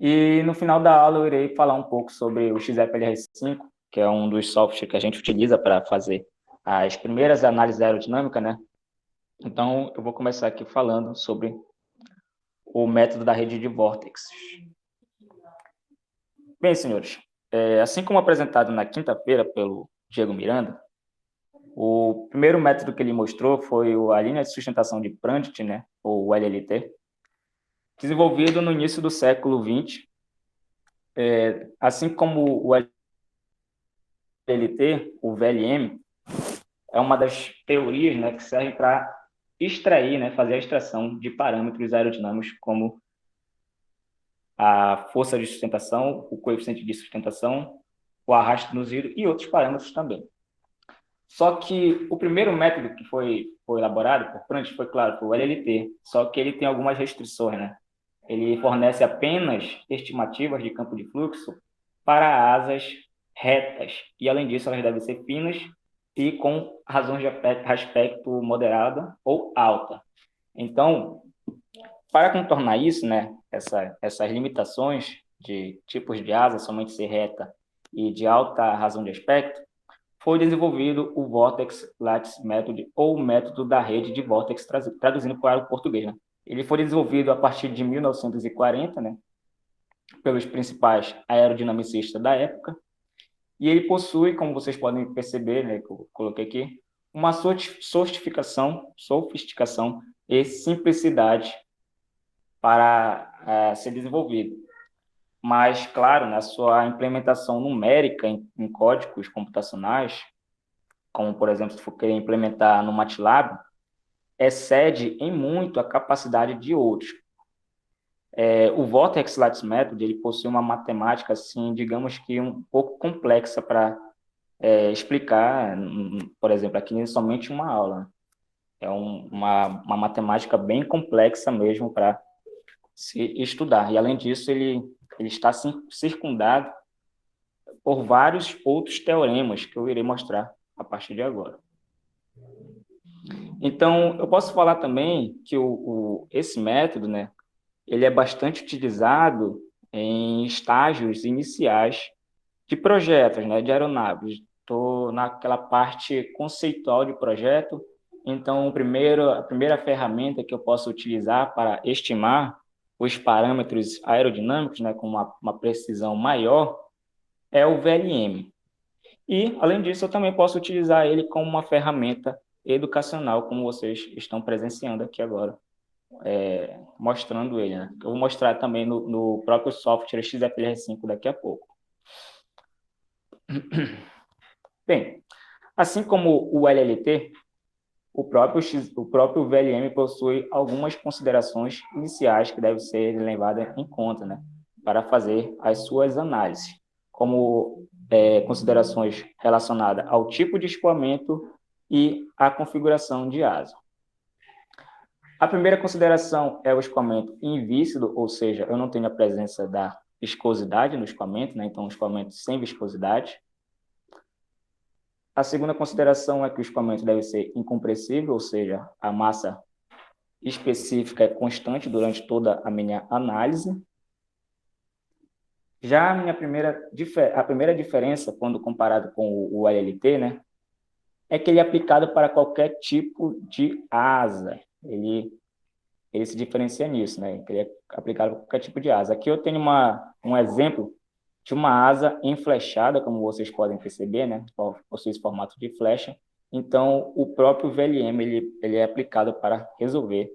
E no final da aula eu irei falar um pouco sobre o XFLR5, que é um dos softwares que a gente utiliza para fazer as primeiras análises aerodinâmicas, né? Então, eu vou começar aqui falando sobre o método da rede de vórtices. Bem, senhores, assim como apresentado na quinta-feira pelo Diego Miranda, o primeiro método que ele mostrou foi a linha de sustentação de Prandt, né, ou LLT, desenvolvido no início do século XX. Assim como o LLT, o VLM, é uma das teorias, né, que serve para extrair, né, fazer a extração de parâmetros aerodinâmicos como a força de sustentação, o coeficiente de sustentação, o arrasto induzido e outros parâmetros também. Só que o primeiro método que foi elaborado por Prandt foi, claro, foi o LLT, só que ele tem algumas restrições, né? Ele fornece apenas estimativas de campo de fluxo para asas retas, e além disso elas devem ser finas e com razões de aspecto moderada ou alta. Então, para contornar isso, né, essas limitações de tipos de asa somente ser reta e de alta razão de aspecto, foi desenvolvido o Vortex Lattice Method, ou o método da rede de vórtex, traduzindo para o português, né? Ele foi desenvolvido a partir de 1940, né, pelos principais aerodinamicistas da época, e ele possui, como vocês podem perceber, né, que eu coloquei aqui, uma sofisticação e simplicidade para ser desenvolvido. Mas, claro, na sua implementação numérica em códigos computacionais, como, por exemplo, se for querer implementar no MATLAB, excede em muito a capacidade de outros. O Vortex Lattice Method, ele possui uma matemática, assim, digamos que um pouco complexa para explicar, por exemplo, aqui é somente uma aula. É uma matemática bem complexa mesmo para se estudar. E, além disso, ele está circundado por vários outros teoremas que eu irei mostrar a partir de agora. Então, eu posso falar também que esse método, né, ele é bastante utilizado em estágios iniciais de projetos, né, de aeronaves. Estou naquela parte conceitual de projeto, então a primeira ferramenta que eu posso utilizar para estimar os parâmetros aerodinâmicos, né, com uma precisão maior, é o VLM. E, além disso, eu também posso utilizar ele como uma ferramenta educacional, como vocês estão presenciando aqui agora, mostrando ele, né? Eu vou mostrar também no próprio software XFLR5 daqui a pouco. Bem, assim como o LLT, o próprio VLM possui algumas considerações iniciais que devem ser levadas em conta, né, para fazer as suas análises, como considerações relacionadas ao tipo de escoamento e à configuração de asa. A primeira consideração é o escoamento invíscido, ou seja, eu não tenho a presença da viscosidade no escoamento, né, então um escoamento sem viscosidade. A segunda consideração é que o escoamento deve ser incompressível, ou seja, a massa específica é constante durante toda a minha análise. Já a primeira diferença, quando comparado com o LLT, né, é que ele é aplicado para qualquer tipo de asa. Ele se diferencia nisso, né? Ele é aplicado para qualquer tipo de asa. Aqui eu tenho um exemplo de uma asa enflechada, como vocês podem perceber, né? Possui esse formato de flecha. Então, o próprio VLM ele é aplicado para resolver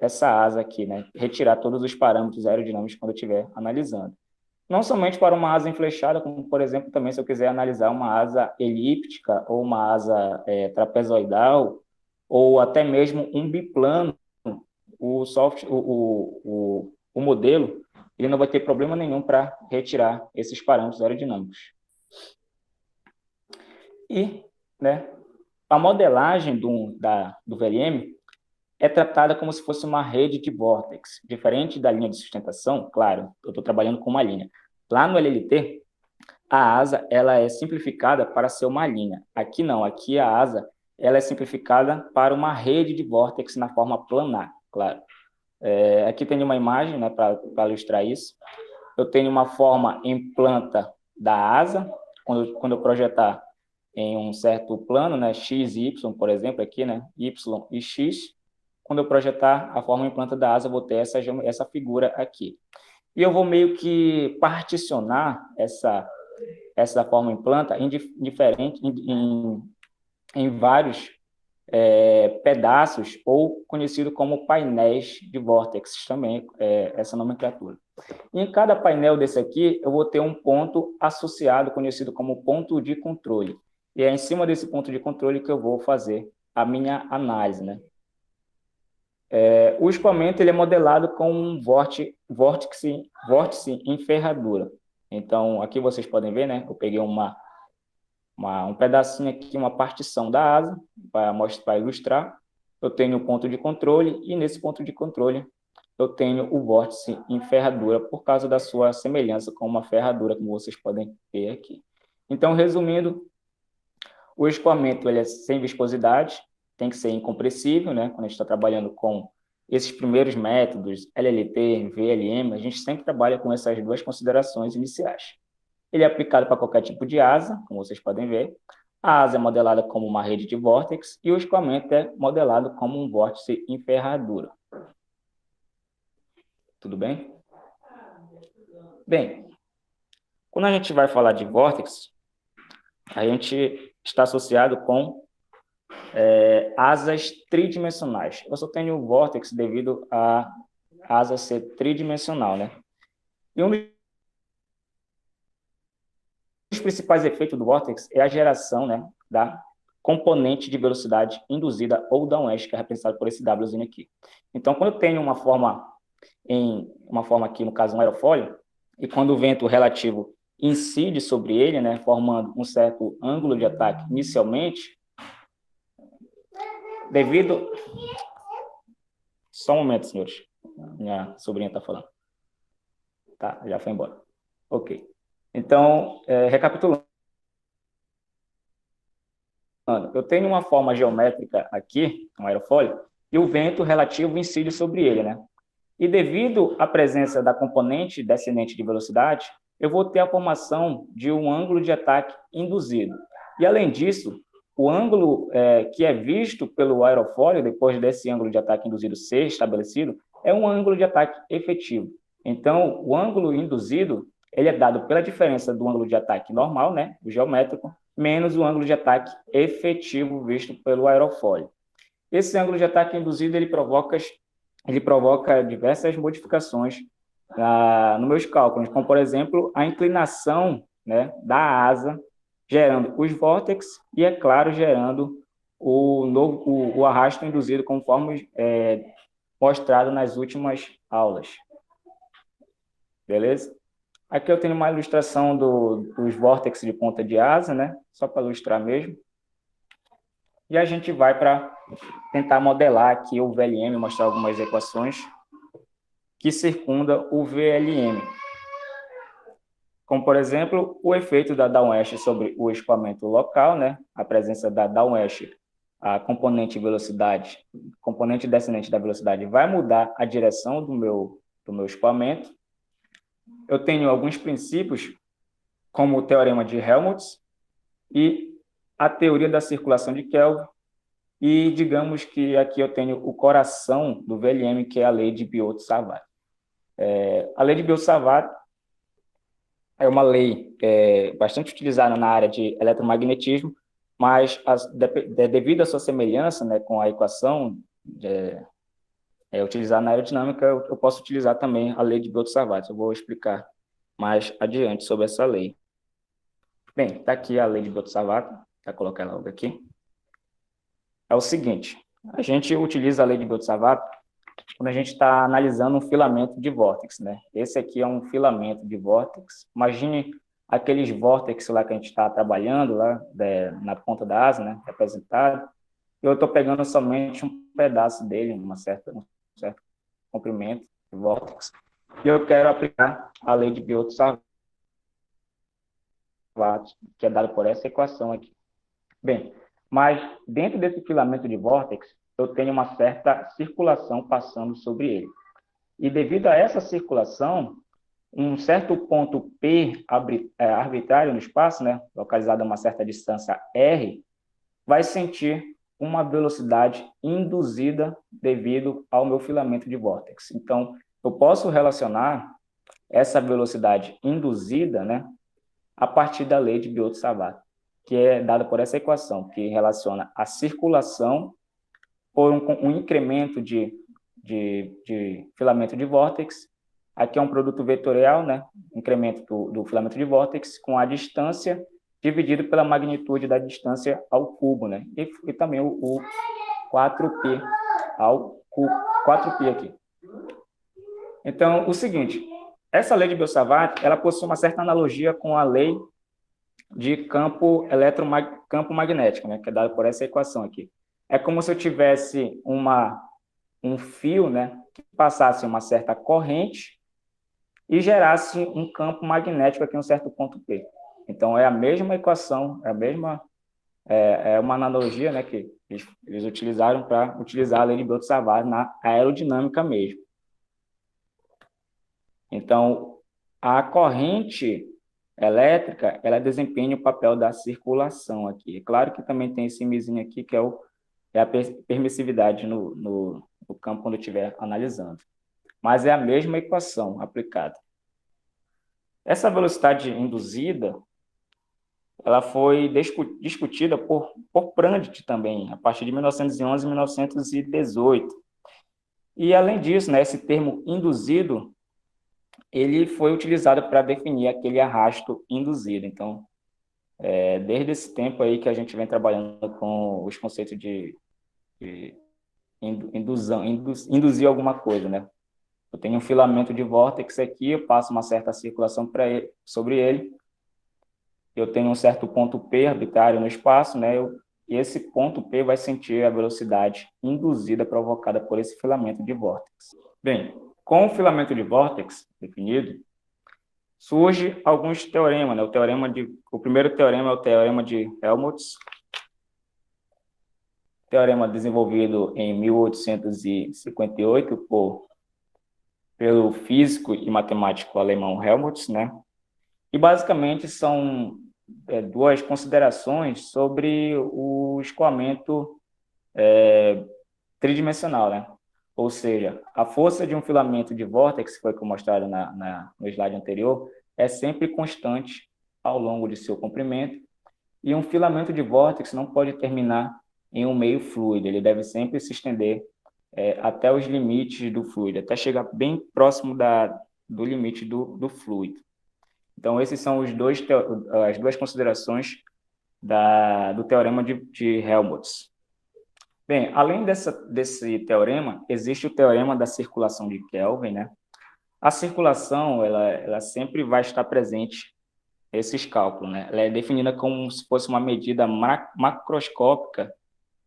essa asa aqui, né? Retirar todos os parâmetros aerodinâmicos quando eu estiver analisando. Não somente para uma asa enflechada, como, por exemplo, também se eu quiser analisar uma asa elíptica ou uma asa trapezoidal, ou até mesmo um biplano, o modelo, ele não vai ter problema nenhum para retirar esses parâmetros aerodinâmicos. E, né, a modelagem do VLM é tratada como se fosse uma rede de vórtex, diferente da linha de sustentação. Claro, eu estou trabalhando com uma linha, Lá no LLT, a asa ela é simplificada para ser uma linha. Aqui não, aqui a asa ela é simplificada para uma rede de vórtex na forma planar, claro. Aqui tem uma imagem, né, para ilustrar isso. Eu tenho uma forma em planta da asa, quando eu projetar em um certo plano, né, x e y, por exemplo, aqui, né, y e x, quando eu projetar a forma em planta da asa, eu vou ter essa figura aqui. E eu vou meio que particionar essa forma em planta em vários pedaços, ou conhecido como painéis de vórtices também, essa nomenclatura. E em cada painel desse aqui, eu vou ter um ponto associado, conhecido como ponto de controle. E é em cima desse ponto de controle que eu vou fazer a minha análise, né? O escoamento ele é modelado com um vórtice em ferradura. Então, aqui vocês podem ver, né? Eu peguei um pedacinho aqui, uma partição da asa, para ilustrar. Eu tenho o ponto de controle, e nesse ponto de controle eu tenho o vórtice em ferradura, por causa da sua semelhança com uma ferradura, como vocês podem ver aqui. Então, resumindo, o escoamento ele é sem viscosidade, tem que ser incompressível, né? Quando a gente está trabalhando com esses primeiros métodos, LLT, VLM, a gente sempre trabalha com essas duas considerações iniciais. Ele é aplicado para qualquer tipo de asa, como vocês podem ver. A asa é modelada como uma rede de vórtex e o escoamento é modelado como um vórtice em ferradura. Tudo bem? Bem, quando a gente vai falar de vórtex, a gente está associado com asas tridimensionais. Eu só tenho vórtex devido a asa ser tridimensional, né? E um dos principais efeitos do vórtex é a geração, né, da componente de velocidade induzida ou downwash, que é representado por esse Wzinho aqui. Então, quando eu tenho uma forma aqui, no caso, um aerofólio, e quando o vento relativo incide sobre ele, né, formando um certo ângulo de ataque inicialmente, devido... Só um momento, senhores. Minha sobrinha está falando. Tá, já foi embora. Ok. Então, recapitulando, eu tenho uma forma geométrica aqui, um aerofólio, e o vento relativo incide sobre ele, né? E devido à presença da componente descendente de velocidade, eu vou ter a formação de um ângulo de ataque induzido. E, além disso, o ângulo que é visto pelo aerofólio, depois desse ângulo de ataque induzido ser estabelecido, é um ângulo de ataque efetivo. Então, o ângulo induzido ele é dado pela diferença do ângulo de ataque normal, né, o geométrico, menos o ângulo de ataque efetivo visto pelo aerofólio. Esse ângulo de ataque induzido ele provoca diversas modificações nos meus cálculos, como, por exemplo, a inclinação, né, da asa, gerando os vórtex e, é claro, gerando o arrasto induzido, conforme mostrado nas últimas aulas. Beleza? Aqui eu tenho uma ilustração dos vórtex de ponta de asa, né? Só para ilustrar mesmo. E a gente vai para tentar modelar aqui o VLM, mostrar algumas equações que circundam o VLM. Como, por exemplo, o efeito da downwash sobre o escoamento local, né? A presença da downwash, a componente velocidade, componente descendente da velocidade vai mudar a direção do meu escoamento. Eu tenho alguns princípios, como o teorema de Helmholtz e a teoria da circulação de Kelvin, e digamos que aqui eu tenho o coração do VLM, que é a lei de Biot-Savart. A lei de Biot-Savart é uma lei bastante utilizada na área de eletromagnetismo, mas devido à sua semelhança, né, com a equação utilizada na aerodinâmica, eu posso utilizar também a lei de Biot-Savart. Eu vou explicar mais adiante sobre essa lei. Bem, está aqui a lei de Biot-Savart, vou colocar ela logo aqui. É o seguinte, a gente utiliza a lei de Biot-Savart quando a gente está analisando um filamento de vórtex, né? Esse aqui é um filamento de vórtex. Imagine aqueles vórtex lá que a gente está trabalhando, lá na ponta da asa, né? Representado. Eu estou pegando somente um pedaço dele, um certo comprimento de vórtex. E eu quero aplicar a lei de Biot-Savart. que é dado por essa equação aqui. Bem, mas dentro desse filamento de vórtex, eu tenho uma certa circulação passando sobre ele. E devido a essa circulação, um certo ponto P arbitrário no espaço, né, localizado a uma certa distância r, vai sentir uma velocidade induzida devido ao meu filamento de vórtex. Então, eu posso relacionar essa velocidade induzida, né, a partir da lei de Biot-Savart, que é dada por essa equação, que relaciona a circulação por um incremento de filamento de vórtex. Aqui é um produto vetorial, né? Incremento do filamento de vórtex com a distância dividido pela magnitude da distância ao cubo, né? E também o 4π ao cubo, 4π aqui. Então, o seguinte, essa lei de Biot-Savart, ela possui uma certa analogia com a lei de campo magnético, né? Que é dada por essa equação aqui. É como se eu tivesse um fio, né, que passasse uma certa corrente e gerasse um campo magnético aqui em um certo ponto P. Então, é a mesma equação, é uma analogia, né, que eles utilizaram para utilizar a lei de Biot-Savart na aerodinâmica mesmo. Então, a corrente elétrica, ela desempenha o papel da circulação aqui. É claro que também tem esse mizinho aqui, que é a permissividade no campo quando eu estiver analisando. Mas é a mesma equação aplicada. Essa velocidade induzida, ela foi discutida por Prandtl também, a partir de 1911 e 1918. E, além disso, né, esse termo induzido, ele foi utilizado para definir aquele arrasto induzido. Então, desde esse tempo aí que a gente vem trabalhando com os conceitos de induzir alguma coisa, né? Eu tenho um filamento de vórtex aqui, eu passo uma certa circulação sobre ele, eu tenho um certo ponto P arbitrário no espaço, né? E esse ponto P vai sentir a velocidade induzida provocada por esse filamento de vórtex. Bem, com o filamento de vórtex definido, surge alguns teoremas, né? O primeiro teorema é o teorema de Helmholtz, teorema desenvolvido em 1858 pelo físico e matemático alemão Helmholtz, né? E basicamente são duas considerações sobre o escoamento tridimensional, né? Ou seja, a força de um filamento de vórtex, que foi mostrado no slide anterior, é sempre constante ao longo de seu comprimento, e um filamento de vórtex não pode terminar em um meio fluido, ele deve sempre se estender até os limites do fluido, até chegar bem próximo do limite do fluido. Então, esses são as duas considerações do teorema de Helmholtz. Bem, além desse teorema, existe o teorema da circulação de Kelvin, né? A circulação, ela sempre vai estar presente nesses cálculos, né? Ela é definida como se fosse uma medida macroscópica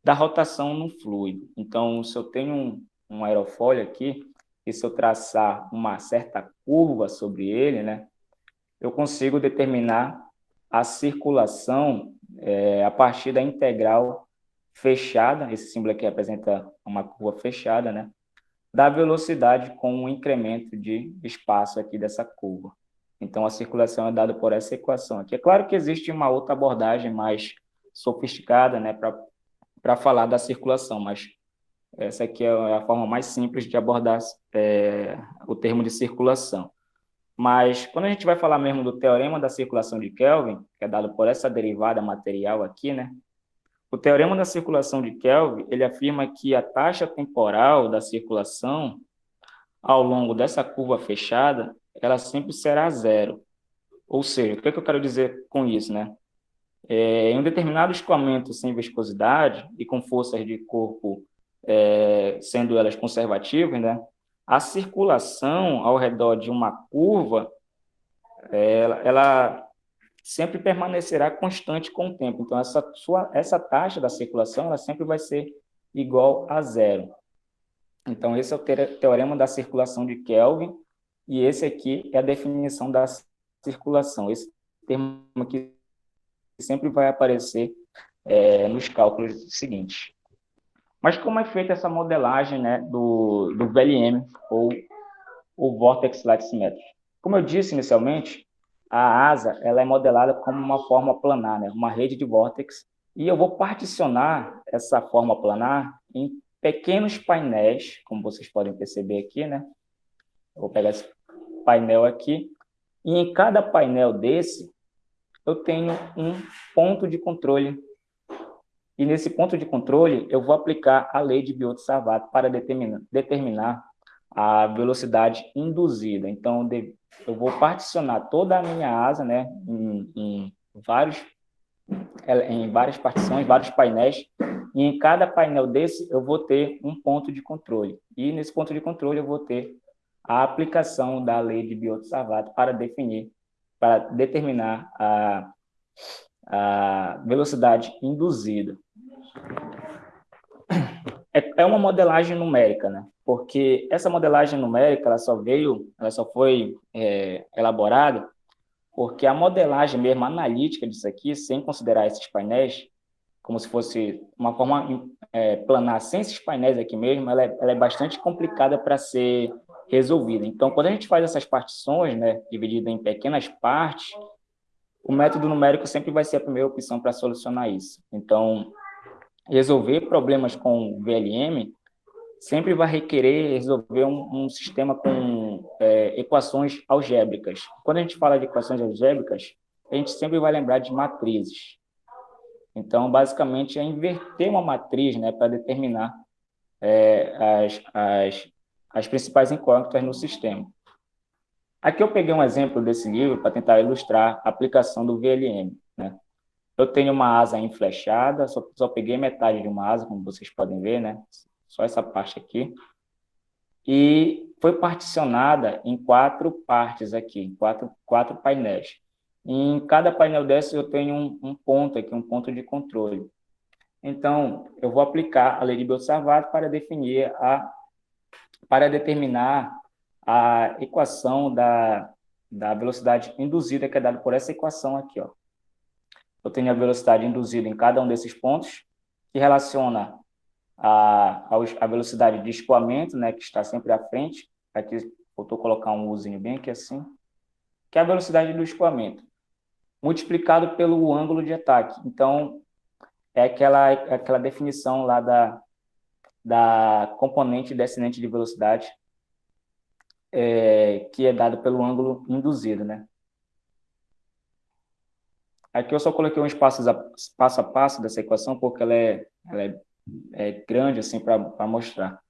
da rotação no fluido. Então, se eu tenho um aerofólio aqui, e se eu traçar uma certa curva sobre ele, né, eu consigo determinar a circulação a partir da integral fechada, esse símbolo aqui representa uma curva fechada, né, da velocidade com um incremento de espaço aqui dessa curva. Então, a circulação é dada por essa equação aqui. É claro que existe uma outra abordagem mais sofisticada, né, para falar da circulação, mas essa aqui é a forma mais simples de abordar o termo de circulação. Mas quando a gente vai falar mesmo do teorema da circulação de Kelvin, que é dado por essa derivada material aqui, né? O teorema da circulação de Kelvin, ele afirma que a taxa temporal da circulação ao longo dessa curva fechada, ela sempre será zero. Ou seja, o que eu quero dizer com isso, né? Em um determinado escoamento sem viscosidade e com forças de corpo sendo elas conservativas, né? A circulação ao redor de uma curva, ela sempre permanecerá constante com o tempo. Então, essa taxa da circulação, ela sempre vai ser igual a zero. Então, esse é o teorema da circulação de Kelvin, e esse aqui é a definição da circulação. Esse termo aqui sempre vai aparecer nos cálculos seguintes. Mas como é feita essa modelagem, né, do VLM, ou o Vortex Lattice Method? Como eu disse inicialmente, a asa ela é modelada como uma forma planar, né, uma rede de vórtex, e eu vou particionar essa forma planar em pequenos painéis, como vocês podem perceber aqui, né? Eu vou pegar esse painel aqui, e em cada painel desse, eu tenho um ponto de controle. E nesse ponto de controle, eu vou aplicar a lei de Biot-Savart para determinar a velocidade induzida. Então, eu vou particionar toda a minha asa, né, em várias partições, vários painéis, e em cada painel desse eu vou ter um ponto de controle. E nesse ponto de controle eu vou ter a aplicação da lei de Biot-Savart para determinar a velocidade induzida. É uma modelagem numérica, né? Porque essa modelagem numérica ela só foi elaborada porque a modelagem mesmo analítica disso aqui, sem considerar esses painéis, como se fosse uma forma planar sem esses painéis aqui mesmo, ela é bastante complicada para ser resolvida. Então, quando a gente faz essas partições, né, divididas em pequenas partes, o método numérico sempre vai ser a primeira opção para solucionar isso. Então, resolver problemas com VLM sempre vai requerer resolver um sistema com equações algébricas. Quando a gente fala de equações algébricas, a gente sempre vai lembrar de matrizes. Então, basicamente, é inverter uma matriz, né, para determinar as principais incógnitas no sistema. Aqui eu peguei um exemplo desse livro para tentar ilustrar a aplicação do VLM, né? Eu tenho uma asa enflechada, só peguei metade de uma asa, como vocês podem ver, né? Só essa parte aqui. E foi particionada em 4 partes aqui, quatro painéis. E em cada painel desse eu tenho um ponto aqui, um ponto de controle. Então, eu vou aplicar a lei de Biot-Savart para determinar a equação da velocidade induzida, que é dada por essa equação aqui, ó. Eu tenho a velocidade induzida em cada um desses pontos, que relaciona a velocidade de escoamento, né, que está sempre à frente. Aqui, vou colocar um Uzinho bem aqui assim, que é a velocidade do escoamento, multiplicado pelo ângulo de ataque. Então, é aquela definição lá da componente descendente de velocidade, que é dado pelo ângulo induzido, né? Aqui eu só coloquei uns passo a passo dessa equação, porque ela é grande assim para mostrar.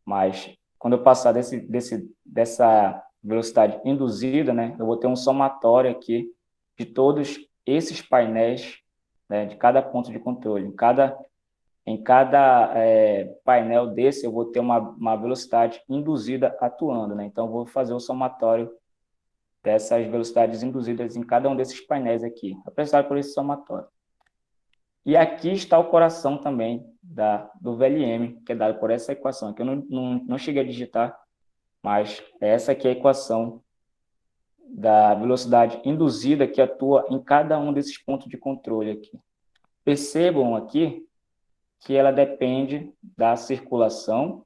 Mas quando eu passar dessa velocidade induzida, né, eu vou ter um somatório aqui de todos esses painéis, né, de cada ponto de controle. Em cada painel desse, eu vou ter uma velocidade induzida atuando, né? Então, eu vou fazer o somatório dessas velocidades induzidas em cada um desses painéis aqui, apresentado por esse somatório. E aqui está o coração também do VLM, que é dado por essa equação, que eu não cheguei a digitar, mas essa aqui é a equação da velocidade induzida que atua em cada um desses pontos de controle aqui. Percebam aqui que ela depende da circulação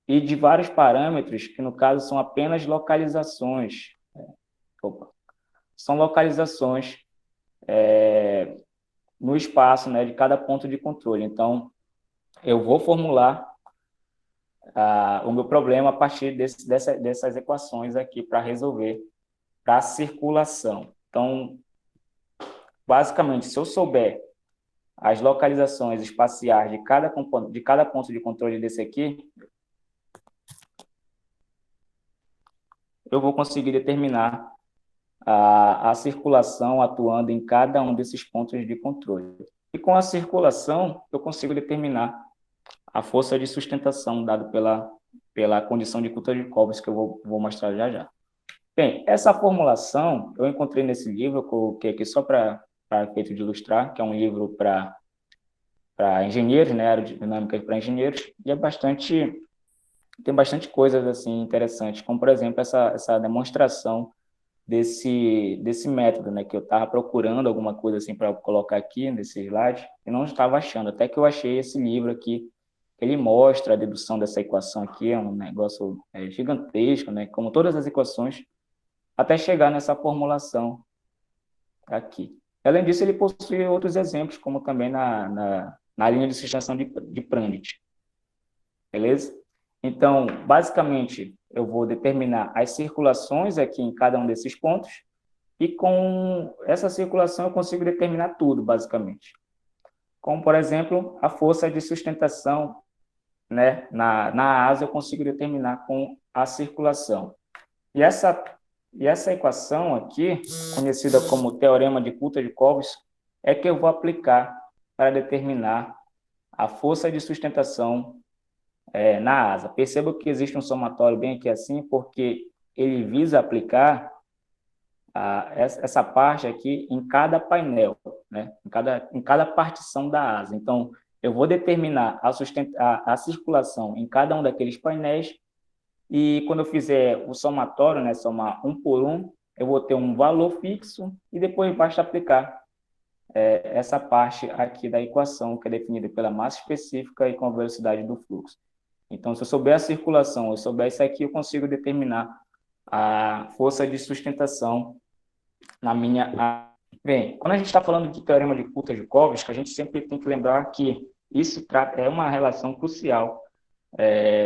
e de vários parâmetros, que no caso são apenas localizações. São localizações no espaço, né, de cada ponto de controle. Então, eu vou formular o meu problema a partir dessas equações aqui para resolver para a circulação. Então, basicamente, se eu souber as localizações espaciais de cada ponto de controle desse aqui, eu vou conseguir determinar a circulação atuando em cada um desses pontos de controle. E com a circulação, eu consigo determinar a força de sustentação dada pela condição de Coulter-Cobbs, que eu vou mostrar já já. Bem, essa formulação eu encontrei nesse livro, eu coloquei aqui só para efeito de ilustrar, que é um livro para engenheiros, né, aerodinâmica para engenheiros, e tem bastante coisas assim interessantes, como, por exemplo, essa demonstração desse método, né? Que eu estava procurando alguma coisa assim para colocar aqui nesse slide e não estava achando. Até que eu achei esse livro aqui. Ele mostra a dedução dessa equação aqui, é um negócio gigantesco, né? Como todas as equações, até chegar nessa formulação aqui. Além disso, ele possui outros exemplos, como também na linha de sustentação de Prandtl. Beleza? Então, basicamente, eu vou determinar as circulações aqui em cada um desses pontos, e com essa circulação eu consigo determinar tudo, basicamente. Como, por exemplo, a força de sustentação, né, na asa eu consigo determinar com a circulação. E essa equação aqui, conhecida como teorema de Coulter-Kovács, é que eu vou aplicar para determinar a força de sustentação na asa. Perceba que existe um somatório bem aqui assim, porque ele visa aplicar essa parte aqui em cada painel, né? em cada partição da asa. Então, eu vou determinar a circulação em cada um daqueles painéis, e quando eu fizer o somatório, né, somar um por um, eu vou ter um valor fixo e depois basta aplicar essa parte aqui da equação, que é definida pela massa específica e com a velocidade do fluxo. Então, se eu souber a circulação, eu souber isso aqui, eu consigo determinar a força de sustentação na minha... Bem, quando a gente está falando de teorema de Coulter-Kovács, a gente sempre tem que lembrar que isso é uma relação crucial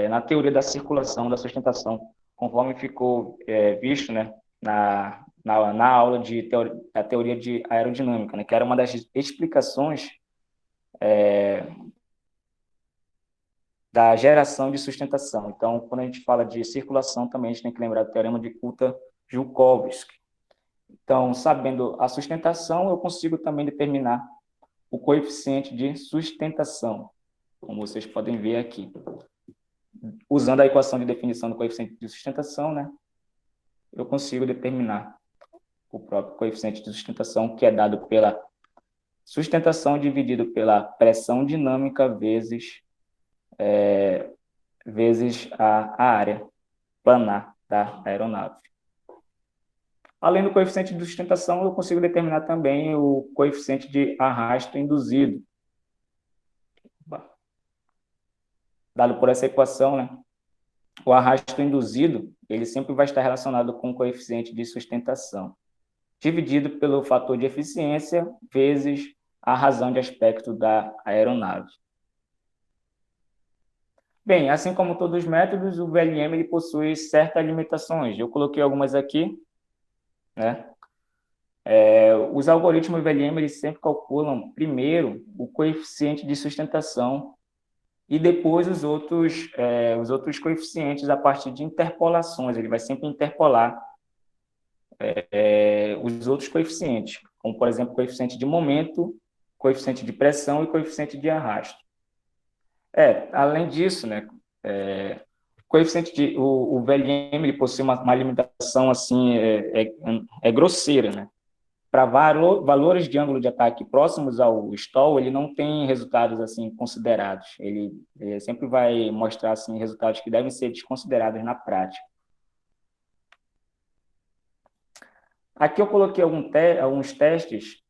na teoria da circulação, da sustentação, conforme ficou visto, né, na aula da teoria de aerodinâmica, né, que era uma das explicações da geração de sustentação. Então, quando a gente fala de circulação, também a gente tem que lembrar do teorema de Coulter-Joukowski. Então, sabendo a sustentação, eu consigo também determinar o coeficiente de sustentação, como vocês podem ver aqui. Usando a equação de definição do coeficiente de sustentação, né, eu consigo determinar o próprio coeficiente de sustentação, que é dado pela sustentação dividido pela pressão dinâmica vezes a área planar da aeronave. Além do coeficiente de sustentação, eu consigo determinar também o coeficiente de arrasto induzido, dado por essa equação, né? O arrasto induzido, ele sempre vai estar relacionado com o coeficiente de sustentação, dividido pelo fator de eficiência vezes a razão de aspecto da aeronave. Bem, assim como todos os métodos, o VLM ele possui certas limitações. Eu coloquei algumas aqui, né? Os algoritmos VLM eles sempre calculam primeiro o coeficiente de sustentação e depois os outros coeficientes a partir de interpolações. Ele vai sempre interpolar os outros coeficientes, como, por exemplo, coeficiente de momento, coeficiente de pressão e coeficiente de arrasto. Além disso, né, o VLM ele possui uma limitação assim, grosseira, né? Para valores de ângulo de ataque próximos ao stall, ele não tem resultados assim considerados. Ele sempre vai mostrar assim resultados que devem ser desconsiderados na prática. Aqui eu coloquei alguns testes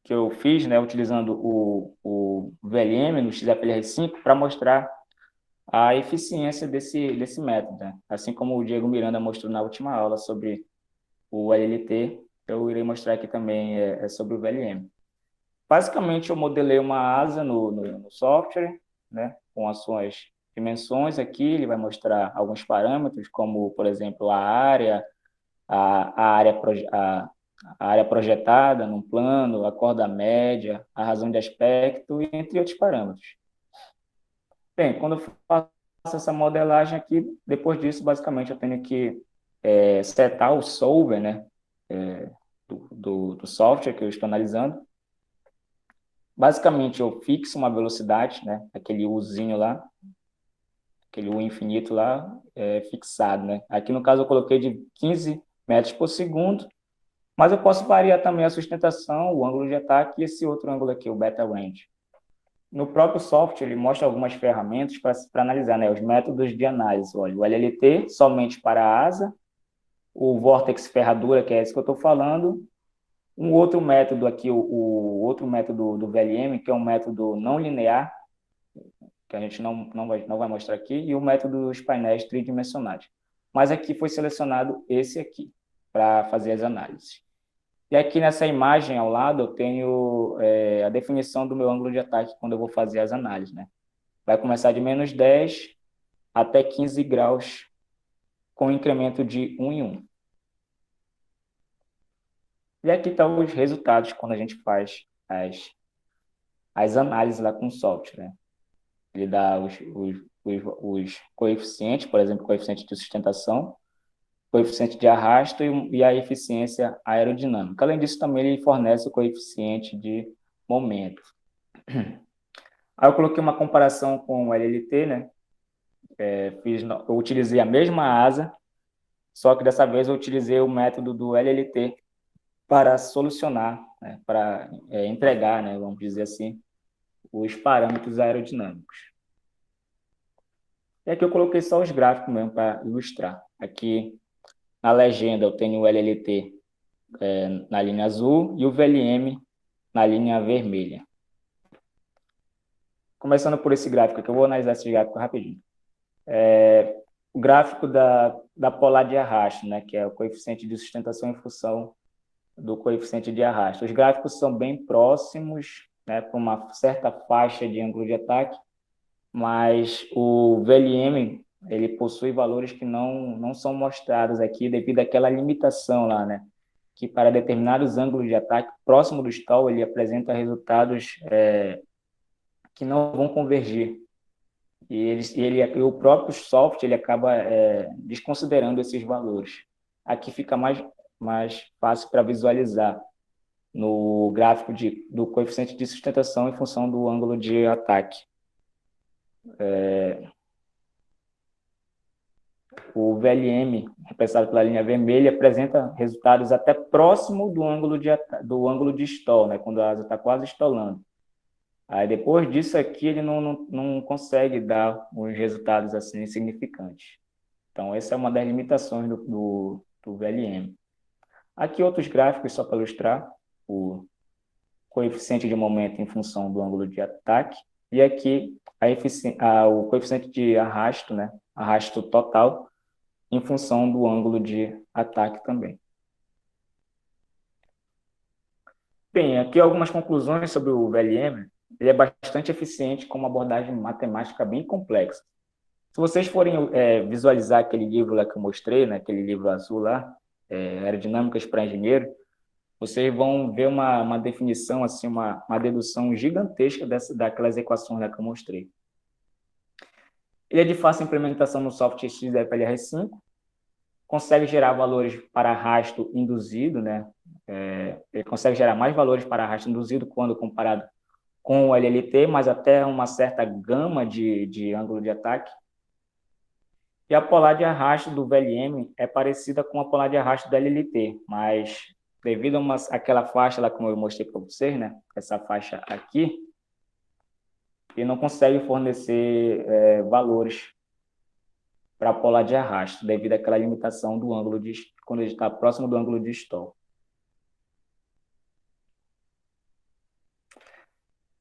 que eu fiz, né, utilizando o VLM no XFLR5 para mostrar a eficiência desse método, né? Assim como o Diego Miranda mostrou na última aula sobre o LLT, eu irei mostrar aqui também sobre o VLM. Basicamente, eu modelei uma asa no software, né, com as suas dimensões aqui. Ele vai mostrar alguns parâmetros, como, por exemplo, a área projetada num plano, a corda média, a razão de aspecto, entre outros parâmetros. Bem, quando eu faço essa modelagem aqui, depois disso, basicamente, eu tenho que setar o solver, né, do software que eu estou analisando. Basicamente, eu fixo uma velocidade, né, aquele Uzinho lá, aquele U infinito lá, fixado, né. Aqui, no caso, eu coloquei de 15 metros por segundo, mas eu posso variar também a sustentação, o ângulo de ataque e esse outro ângulo aqui, o beta range. No próprio software, ele mostra algumas ferramentas para analisar, né, os métodos de análise. Olha, o LLT somente para a asa, o Vortex Ferradura, que é esse que eu estou falando. Um outro método aqui, o outro método do VLM, que é um método não linear, que a gente não vai mostrar aqui, e o método dos painéis tridimensionais. Mas aqui foi selecionado esse aqui, para fazer as análises. E aqui nessa imagem ao lado eu tenho a definição do meu ângulo de ataque quando eu vou fazer as análises, né? Vai começar de -10 até 15 graus, com incremento de 1 em 1. E aqui estão os resultados quando a gente faz as análises lá com o software, né? Ele dá os coeficientes, por exemplo, coeficiente de sustentação, coeficiente de arrasto e a eficiência aerodinâmica. Além disso, também ele fornece o coeficiente de momento. Aí eu coloquei uma comparação com o LLT, né? Eu utilizei a mesma asa, só que dessa vez eu utilizei o método do LLT para solucionar, né? Para entregar, né? Vamos dizer assim, os parâmetros aerodinâmicos. E aqui eu coloquei só os gráficos mesmo para ilustrar. Aqui na legenda eu tenho o LLT na linha azul e o VLM na linha vermelha. Começando por esse gráfico aqui, eu vou analisar esse gráfico rapidinho. O gráfico da polar de arrasto, né, que é o coeficiente de sustentação em função do coeficiente de arrasto. Os gráficos são bem próximos, né, para uma certa faixa de ângulo de ataque, mas o VLM ele possui valores que não são mostrados aqui devido àquela limitação lá, né? Que para determinados ângulos de ataque próximo do stall ele apresenta resultados que não vão convergir. E o próprio software ele acaba desconsiderando esses valores. Aqui fica mais fácil para visualizar no gráfico do coeficiente de sustentação em função do ângulo de ataque. O VLM, representado pela linha vermelha, apresenta resultados até próximo do ângulo de stall, né, quando a asa está quase estolando. Aí depois disso aqui ele não consegue dar uns resultados assim significantes. Então essa é uma das limitações do VLM. Aqui outros gráficos só para ilustrar o coeficiente de momento em função do ângulo de ataque e aqui o coeficiente de arrasto, né, arrasto total em função do ângulo de ataque também. Bem, aqui algumas conclusões sobre o VLM. Ele é bastante eficiente com uma abordagem matemática bem complexa. Se vocês forem visualizar aquele livro lá que eu mostrei, né, aquele livro azul lá, Aerodinâmicas para Engenheiro, vocês vão ver uma definição, assim, uma dedução gigantesca daquelas equações lá que eu mostrei. Ele é de fácil implementação no software XFLR5, consegue gerar valores para arrasto induzido, né? Ele consegue gerar mais valores para arrasto induzido quando comparado com o LLT, mas até uma certa gama de ângulo de ataque. E a polar de arrasto do VLM é parecida com a polar de arrasto do LLT, mas devido àquela faixa lá, como eu mostrei para vocês, né? Essa faixa aqui, ele não consegue fornecer valores para a polar de arrasto, devido àquela limitação do ângulo quando ele está próximo do ângulo de stall.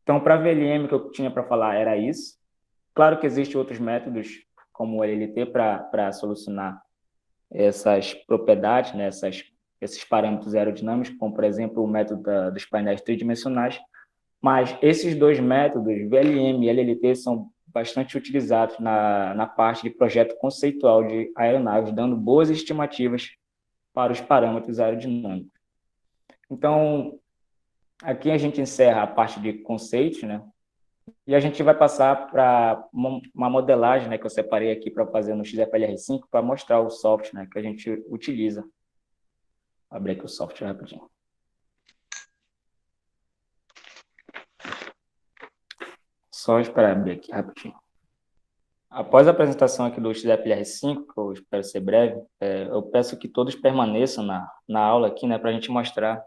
Então, para VLM, o que eu tinha para falar era isso. Claro que existem outros métodos, como o LLT, para solucionar essas propriedades, né, esses parâmetros aerodinâmicos, como, por exemplo, o método dos painéis tridimensionais. Mas esses dois métodos, VLM e LLT, são bastante utilizados na parte de projeto conceitual de aeronaves, dando boas estimativas para os parâmetros aerodinâmicos. Então, aqui a gente encerra a parte de conceitos, né? E a gente vai passar para uma modelagem, né, que eu separei aqui para fazer no XFLR5 para mostrar o software, né, que a gente utiliza. Vou abrir aqui o software rapidinho. Só esperar abrir aqui rapidinho. Após a apresentação aqui do XFLR5, que eu espero ser breve, eu peço que todos permaneçam na aula aqui, né, para a gente mostrar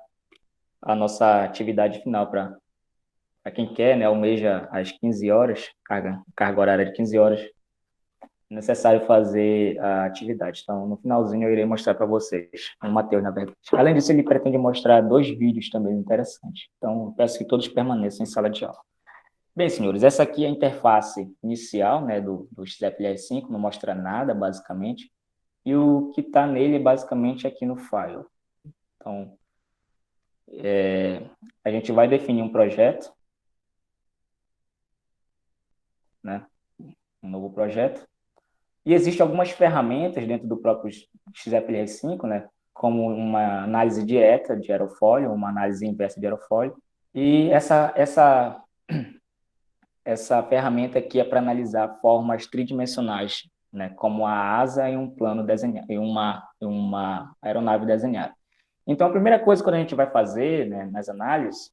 a nossa atividade final para quem quer, né, almeja às 15 horas, carga horária de 15 horas, necessário fazer a atividade. Então, no finalzinho eu irei mostrar para vocês, o Matheus, na verdade. Além disso, ele pretende mostrar 2 vídeos também interessantes. Então, eu peço que todos permaneçam em sala de aula. Bem, senhores, essa aqui é a interface inicial, né, do XFLR5, não mostra nada, basicamente. E o que está nele, basicamente, aqui no file. Então, a gente vai definir um projeto, né, um novo projeto. E existem algumas ferramentas dentro do próprio XFLR5, né, como uma análise direta de aerofólio, uma análise inversa de aerofólio. E essa ferramenta aqui é para analisar formas tridimensionais, né, como a asa e um plano desenhado, e uma aeronave desenhada. Então, a primeira coisa que a gente vai fazer, né, nas análises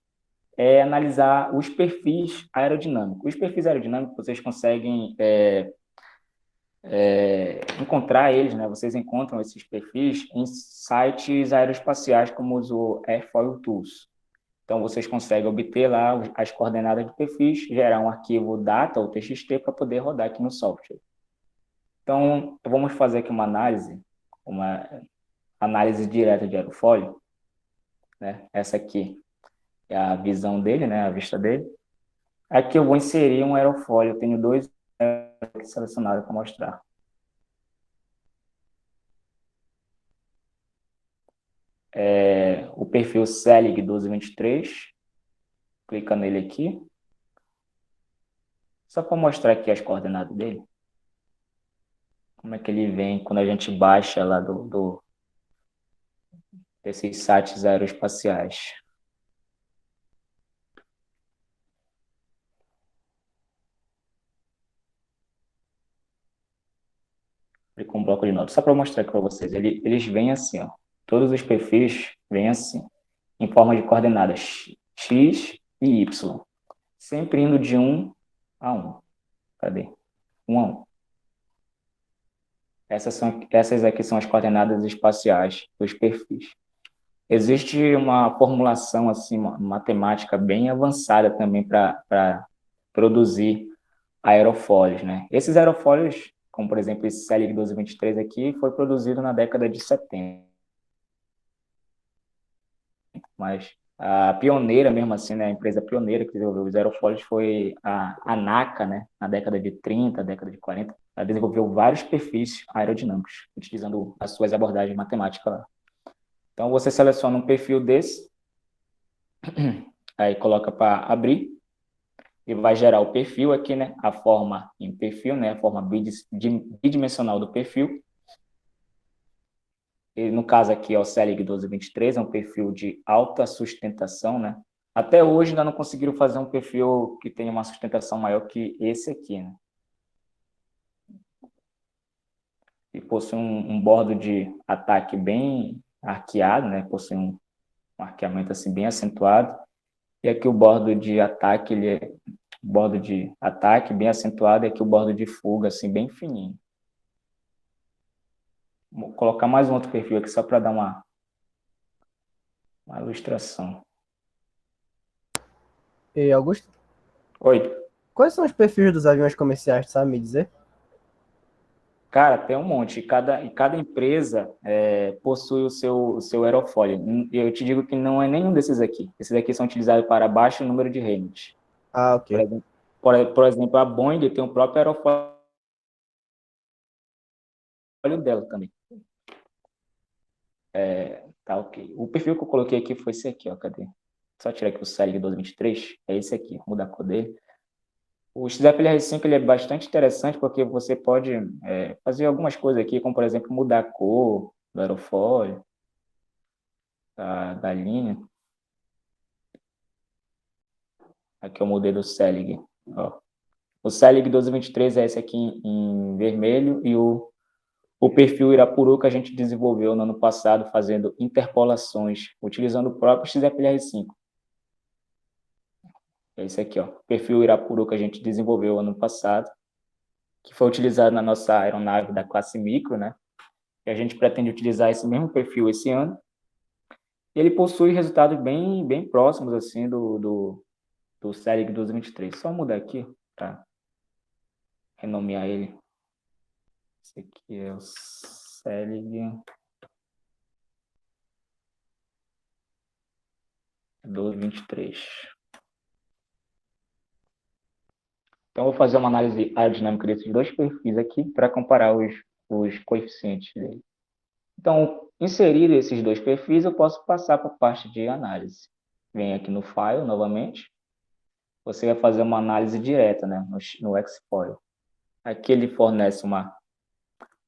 é analisar os perfis aerodinâmicos. Os perfis aerodinâmicos vocês conseguem encontrar eles, né? Vocês encontram esses perfis em sites aeroespaciais como o Airfoil Tools. Então, vocês conseguem obter lá as coordenadas de perfis, gerar um arquivo data ou txt para poder rodar aqui no software. Então, vamos fazer aqui uma análise direta de aerofólio, né? Essa aqui é a visão dele, né? A vista dele. Aqui eu vou inserir um aerofólio, eu tenho 2 selecionados para mostrar. O perfil Selig 1223, clica nele aqui, só para mostrar aqui as coordenadas dele, como é que ele vem quando a gente baixa lá desses sites aeroespaciais. Com um bloco de notas, só para mostrar aqui para vocês, eles vêm assim, ó, todos os perfis vêm assim, em forma de coordenadas x e y, sempre indo de 1 a 1. Cadê? 1 a 1. Essas aqui são as coordenadas espaciais dos perfis. Existe uma formulação assim, matemática bem avançada também para produzir aerofólios, né? Esses aerofólios, como por exemplo esse Selig 1223 aqui, foi produzido na década de 70. Mas a pioneira mesmo assim, né, a empresa pioneira que desenvolveu os aerofólios foi a NACA, né, na década de 30, década de 40. Ela desenvolveu vários perfis aerodinâmicos, utilizando as suas abordagens matemáticas lá. Então, você seleciona um perfil desse, aí coloca para abrir, e vai gerar o perfil aqui, né, a forma em perfil, né, a forma bidimensional do perfil. E no caso aqui é o Selig 1223, é um perfil de alta sustentação, né? Até hoje ainda não conseguiram fazer um perfil que tenha uma sustentação maior que esse aqui, né? E possui um bordo de ataque bem arqueado, né? Possui um arqueamento assim bem acentuado. E aqui o bordo de ataque, ele é bordo de ataque bem acentuado, e aqui o bordo de fuga assim bem fininho. Vou colocar mais um outro perfil aqui só para dar uma ilustração. E Augusto, Oi. quais são os perfis dos aviões comerciais, tu sabe me dizer? Cara, tem um monte. E cada empresa possui o seu aerofólio. Eu te digo que não é nenhum desses aqui. Esses aqui são utilizados para baixo número de Reynolds. Ah, Por ok. exemplo, por exemplo, a Boeing tem o próprio aerofólio dela também. Tá, ok. O perfil que eu coloquei aqui foi esse aqui, ó. Cadê? Só tirar aqui o Selig 1223. É esse aqui. Mudar a cor dele. O XFLR5 ele é bastante interessante porque você pode fazer algumas coisas aqui, como, por exemplo, mudar a cor do aerofólio, da linha. Aqui é o modelo do Selig. Ó. O Selig 1223 é esse aqui em vermelho e o perfil Irapuru que a gente desenvolveu no ano passado fazendo interpolações, utilizando o próprio XFLR5. É esse aqui, ó. O perfil Irapuru que a gente desenvolveu ano passado, que foi utilizado na nossa aeronave da classe micro, né? E a gente pretende utilizar esse mesmo perfil esse ano. E ele possui resultados bem, bem próximos, assim, do Selig 1223. Só mudar aqui para renomear ele. Esse aqui é o Selig 1223. Então, eu vou fazer uma análise aerodinâmica desses dois perfis aqui para comparar os coeficientes dele. Então, inserido esses dois perfis, eu posso passar para a parte de análise. Vem aqui no File, novamente. Você vai fazer uma análise direta, né, no Xfoil. Aqui ele fornece uma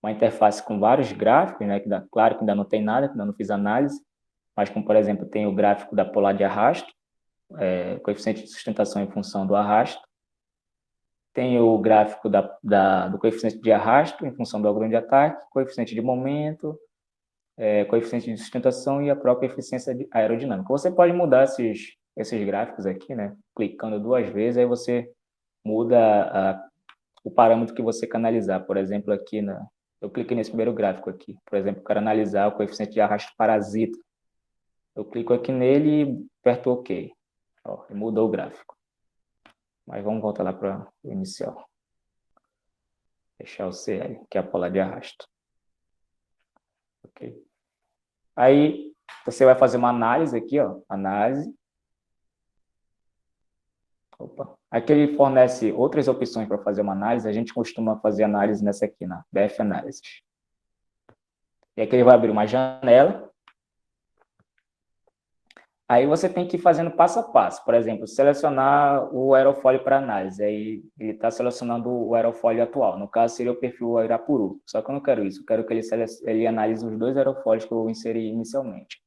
interface com vários gráficos, né, claro que ainda não tem nada, que ainda não fiz análise, mas como, por exemplo, tem o gráfico da polar de arrasto, coeficiente de sustentação em função do arrasto, tem o gráfico do coeficiente de arrasto em função do ângulo de ataque, coeficiente de momento, coeficiente de sustentação e a própria eficiência aerodinâmica. Você pode mudar esses gráficos aqui, né? Clicando 2 vezes, aí você muda o parâmetro que você quer analisar. Por exemplo, aqui, eu cliquei nesse primeiro gráfico aqui. Por exemplo, eu quero analisar o coeficiente de arrasto parasita. Eu clico aqui nele e aperto OK. Ó, mudou o gráfico. Mas vamos voltar lá para o inicial. Deixar o CL, que é a polar de arrasto. Ok. Aí, você vai fazer uma análise aqui, ó. Análise. Opa. Aqui ele fornece outras opções para fazer uma análise. A gente costuma fazer análise nessa aqui, na BF Analysis. E aqui ele vai abrir uma janela. Aí você tem que ir fazendo passo a passo. Por exemplo, selecionar o aerofólio para análise. Aí ele está selecionando o aerofólio atual. No caso, seria o perfil Irapuru. Só que eu não quero isso. Eu quero que ele analise os 2 aerofólios que eu inseri inicialmente.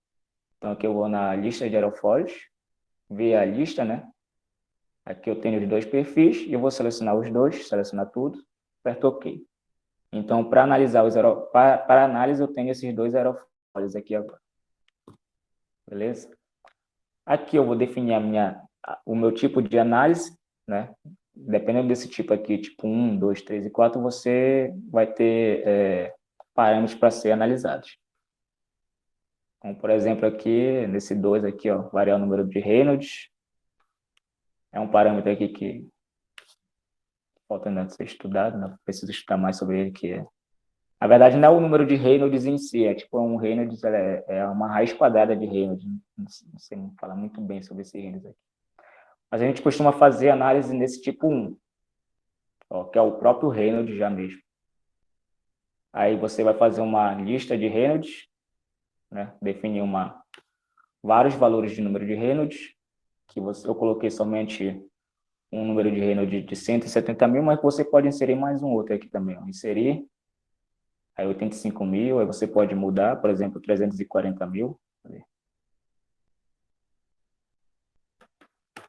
Então, aqui eu vou na lista de aerofólios, ver a lista, né? Aqui eu tenho os 2 perfis e eu vou selecionar os 2, selecionar tudo, aperto OK. Então, para analisar para análise, eu tenho esses 2 aerofólios aqui agora. Beleza? Aqui eu vou definir o meu tipo de análise, né? Dependendo desse tipo aqui, tipo 1, 2, 3 e 4, você vai ter parâmetros para ser analisados. Então, por exemplo, aqui, nesse 2 aqui, ó, variar o número de Reynolds. É um parâmetro aqui que falta ainda ser estudado, né? Preciso estudar mais sobre ele, que na verdade, não é o número de Reynolds em si, é tipo um Reynolds, é uma raiz quadrada de Reynolds. Não sei falar muito bem sobre esse Reynolds aqui. Mas a gente costuma fazer análise nesse tipo 1, ó, que é o próprio Reynolds já mesmo. Aí você vai fazer uma lista de Reynolds, né? Definir vários valores de número de Reynolds, que eu coloquei somente um número de Reynolds de 170 mil, mas você pode inserir mais um outro aqui também. Ó. Inserir, aí 85 mil, aí você pode mudar, por exemplo, 340 mil.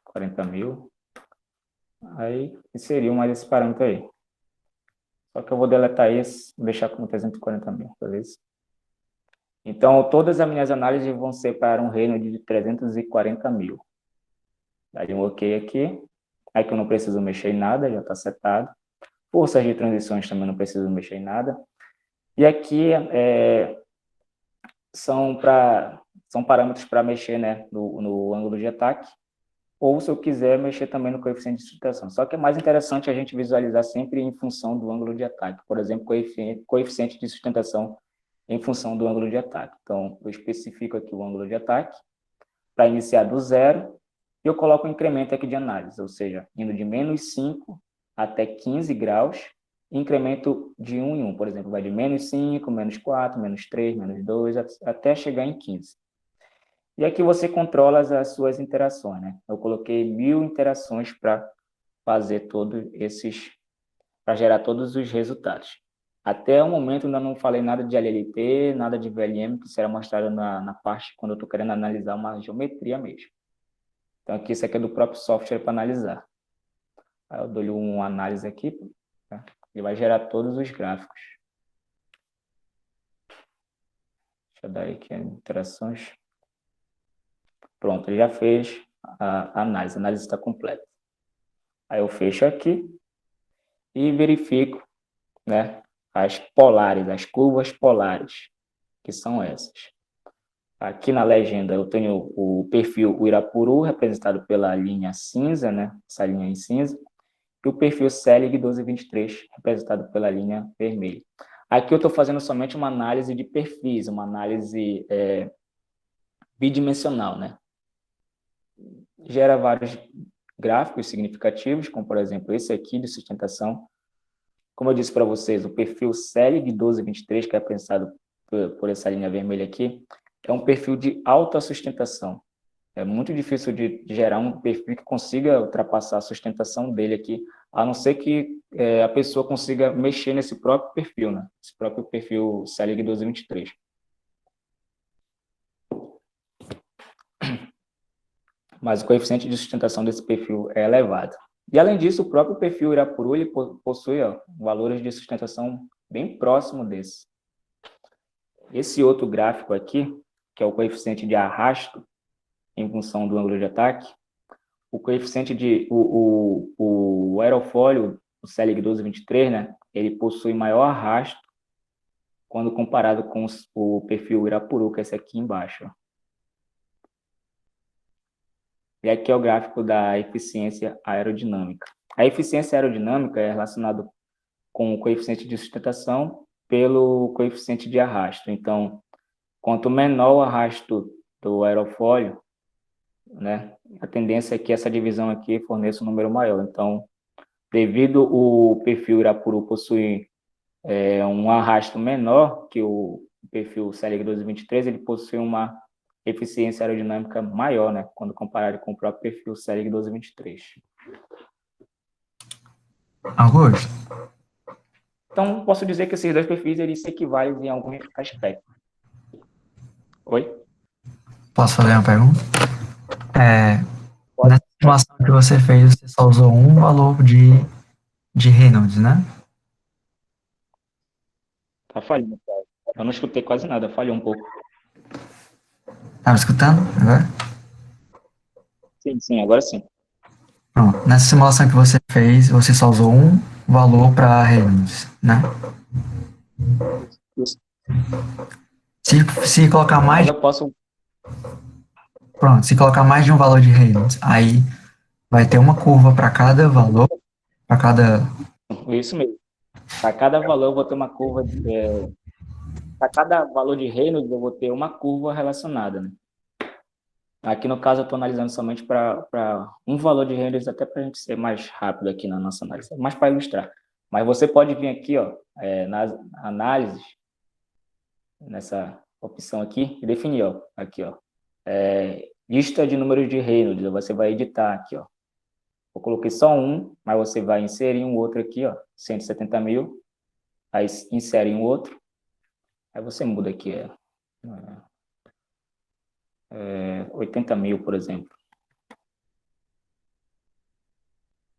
40 mil. Aí inseriu mais esse parâmetro aí. Só que eu vou deletar esse, vou deixar como 340 mil, beleza? Então, todas as minhas análises vão ser para um Reynolds de 340 mil. Dá um OK aqui. Aqui eu não preciso mexer em nada, já está setado. Forças de transições também não preciso mexer em nada. E aqui são parâmetros para mexer, né, no ângulo de ataque, ou se eu quiser mexer também no coeficiente de sustentação. Só que é mais interessante a gente visualizar sempre em função do ângulo de ataque. Por exemplo, coeficiente de sustentação em função do ângulo de ataque. Então, eu especifico aqui o ângulo de ataque para iniciar do 0 e eu coloco um incremento aqui de análise, ou seja, indo de menos 5 até 15 graus, incremento de 1 em 1. Por exemplo, vai de menos 5, menos 4, menos 3, menos 2, até chegar em 15. E aqui você controla as suas interações, né? Eu coloquei 1000 interações para fazer para gerar todos os resultados. Até o momento ainda não falei nada de LLT, nada de VLM, que será mostrado na parte quando eu estou querendo analisar uma geometria mesmo. Então aqui isso aqui é do próprio software para analisar. Aí eu dou-lhe uma análise aqui, tá? Ele vai gerar todos os gráficos. Deixa eu dar aqui as interações. Pronto, ele já fez a análise está completa. Aí eu fecho aqui e verifico, né, as polares, as curvas polares, que são essas. Aqui na legenda eu tenho o perfil Irapuru, representado pela linha cinza, né, essa linha em cinza, e o perfil Selig 1223, representado pela linha vermelha. Aqui eu estou fazendo somente uma análise de perfis, uma análise bidimensional, né? Gera vários gráficos significativos, como, por exemplo, esse aqui de sustentação. Como eu disse para vocês, o perfil Selig 1223, que é pensado por essa linha vermelha aqui, é um perfil de alta sustentação. É muito difícil de gerar um perfil que consiga ultrapassar a sustentação dele aqui, a não ser que a pessoa consiga mexer nesse próprio perfil, né? Esse próprio perfil Selig 1223. Mas o coeficiente de sustentação desse perfil é elevado. E, além disso, o próprio perfil Irapuru ele possui valores de sustentação bem próximo desse. Esse outro gráfico aqui, que é o coeficiente de arrasto em função do ângulo de ataque, o coeficiente de o aerofólio, o Selig 1223, né, ele possui maior arrasto quando comparado com o perfil Irapuru, que é esse aqui embaixo. E aqui é o gráfico da eficiência aerodinâmica. A eficiência aerodinâmica é relacionada com o coeficiente de sustentação pelo coeficiente de arrasto. Então, quanto menor o arrasto do aerofólio, né, a tendência é que essa divisão aqui forneça um número maior. Então, devido o perfil Irapuru possuir um arrasto menor que o perfil Selig 1223, ele possui uma eficiência aerodinâmica maior, né, quando comparado com o próprio perfil Selig 1223. Augusto, Então, posso dizer que esses dois perfis eles se equivalem em algum aspecto. Oi? posso fazer uma pergunta? Pode. Nessa simulação que você fez, você só usou um valor de Reynolds, né? Tá falhando, cara. Eu não escutei quase nada, falhou um pouco. Tá me escutando agora? Sim, agora sim. Pronto. Nessa simulação que você fez, você só usou um valor para Reynolds, né? Isso. Se colocar mais, Mas eu posso... pronto, se colocar mais de um valor de Reynolds, aí vai ter uma curva para cada valor, para cada. Isso mesmo. Para cada valor eu vou ter uma curva... Para cada valor de Reynolds eu vou ter uma curva relacionada, né? Aqui no caso eu estou analisando somente para um valor de Reynolds, até para a gente ser mais rápido aqui na nossa análise, mais para ilustrar. Mas você pode vir aqui, ó, nas análises, nessa opção aqui, e definir, ó, aqui, ó, lista de números de Reynolds, você vai editar aqui, ó. Eu coloquei só um, mas você vai inserir um outro aqui, ó, 170.000, aí insere um outro, aí você muda aqui, 80.000, por exemplo.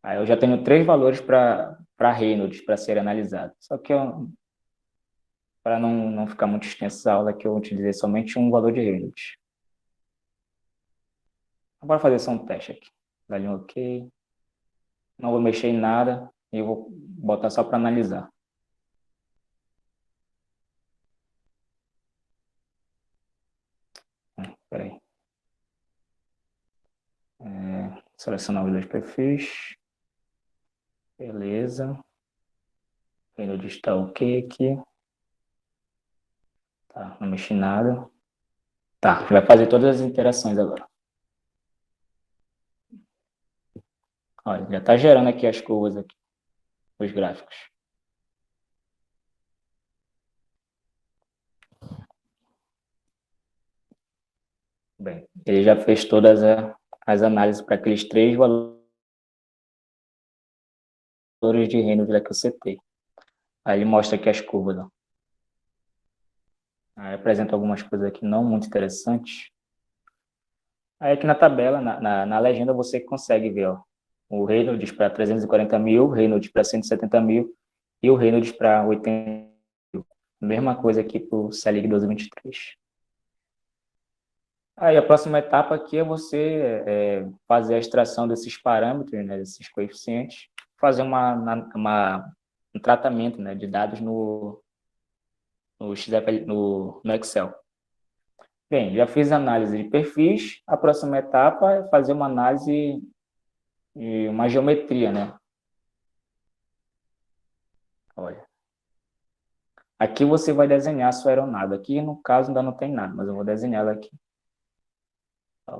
Aí eu já tenho 3 valores para Reynolds para ser analisado. Só que para não ficar muito extensa essa aula, que eu utilizei somente um valor de Reynolds. Bora fazer só um teste aqui. Dá-lhe um OK. Não vou mexer em nada e eu vou botar só para analisar. Espera aí. Selecionar os dois perfis. Beleza. Reynolds está OK aqui. Tá, não mexi em nada. Tá, vai fazer todas as interações agora. Olha, já está gerando aqui as curvas, aqui, os gráficos. Bem, ele já fez todas as análises para aqueles 3 valores de Reynolds que eu setei. Aí ele mostra aqui as curvas. Ó. Aí apresenta algumas coisas aqui não muito interessantes. Aí aqui na tabela, na legenda, você consegue ver ó, o Reynolds para 340.000, o Reynolds para 170.000 e o Reynolds para 80.000. Mesma coisa aqui para o Selig 1223. Aí a próxima etapa aqui é você fazer a extração desses parâmetros, né, desses coeficientes, fazer um tratamento, né, de dados no Excel. Bem, já fiz análise de perfis, a próxima etapa é fazer uma análise de uma geometria, né? Olha. Aqui você vai desenhar a sua aeronave. Aqui, no caso, ainda não tem nada, mas eu vou desenhar ela aqui.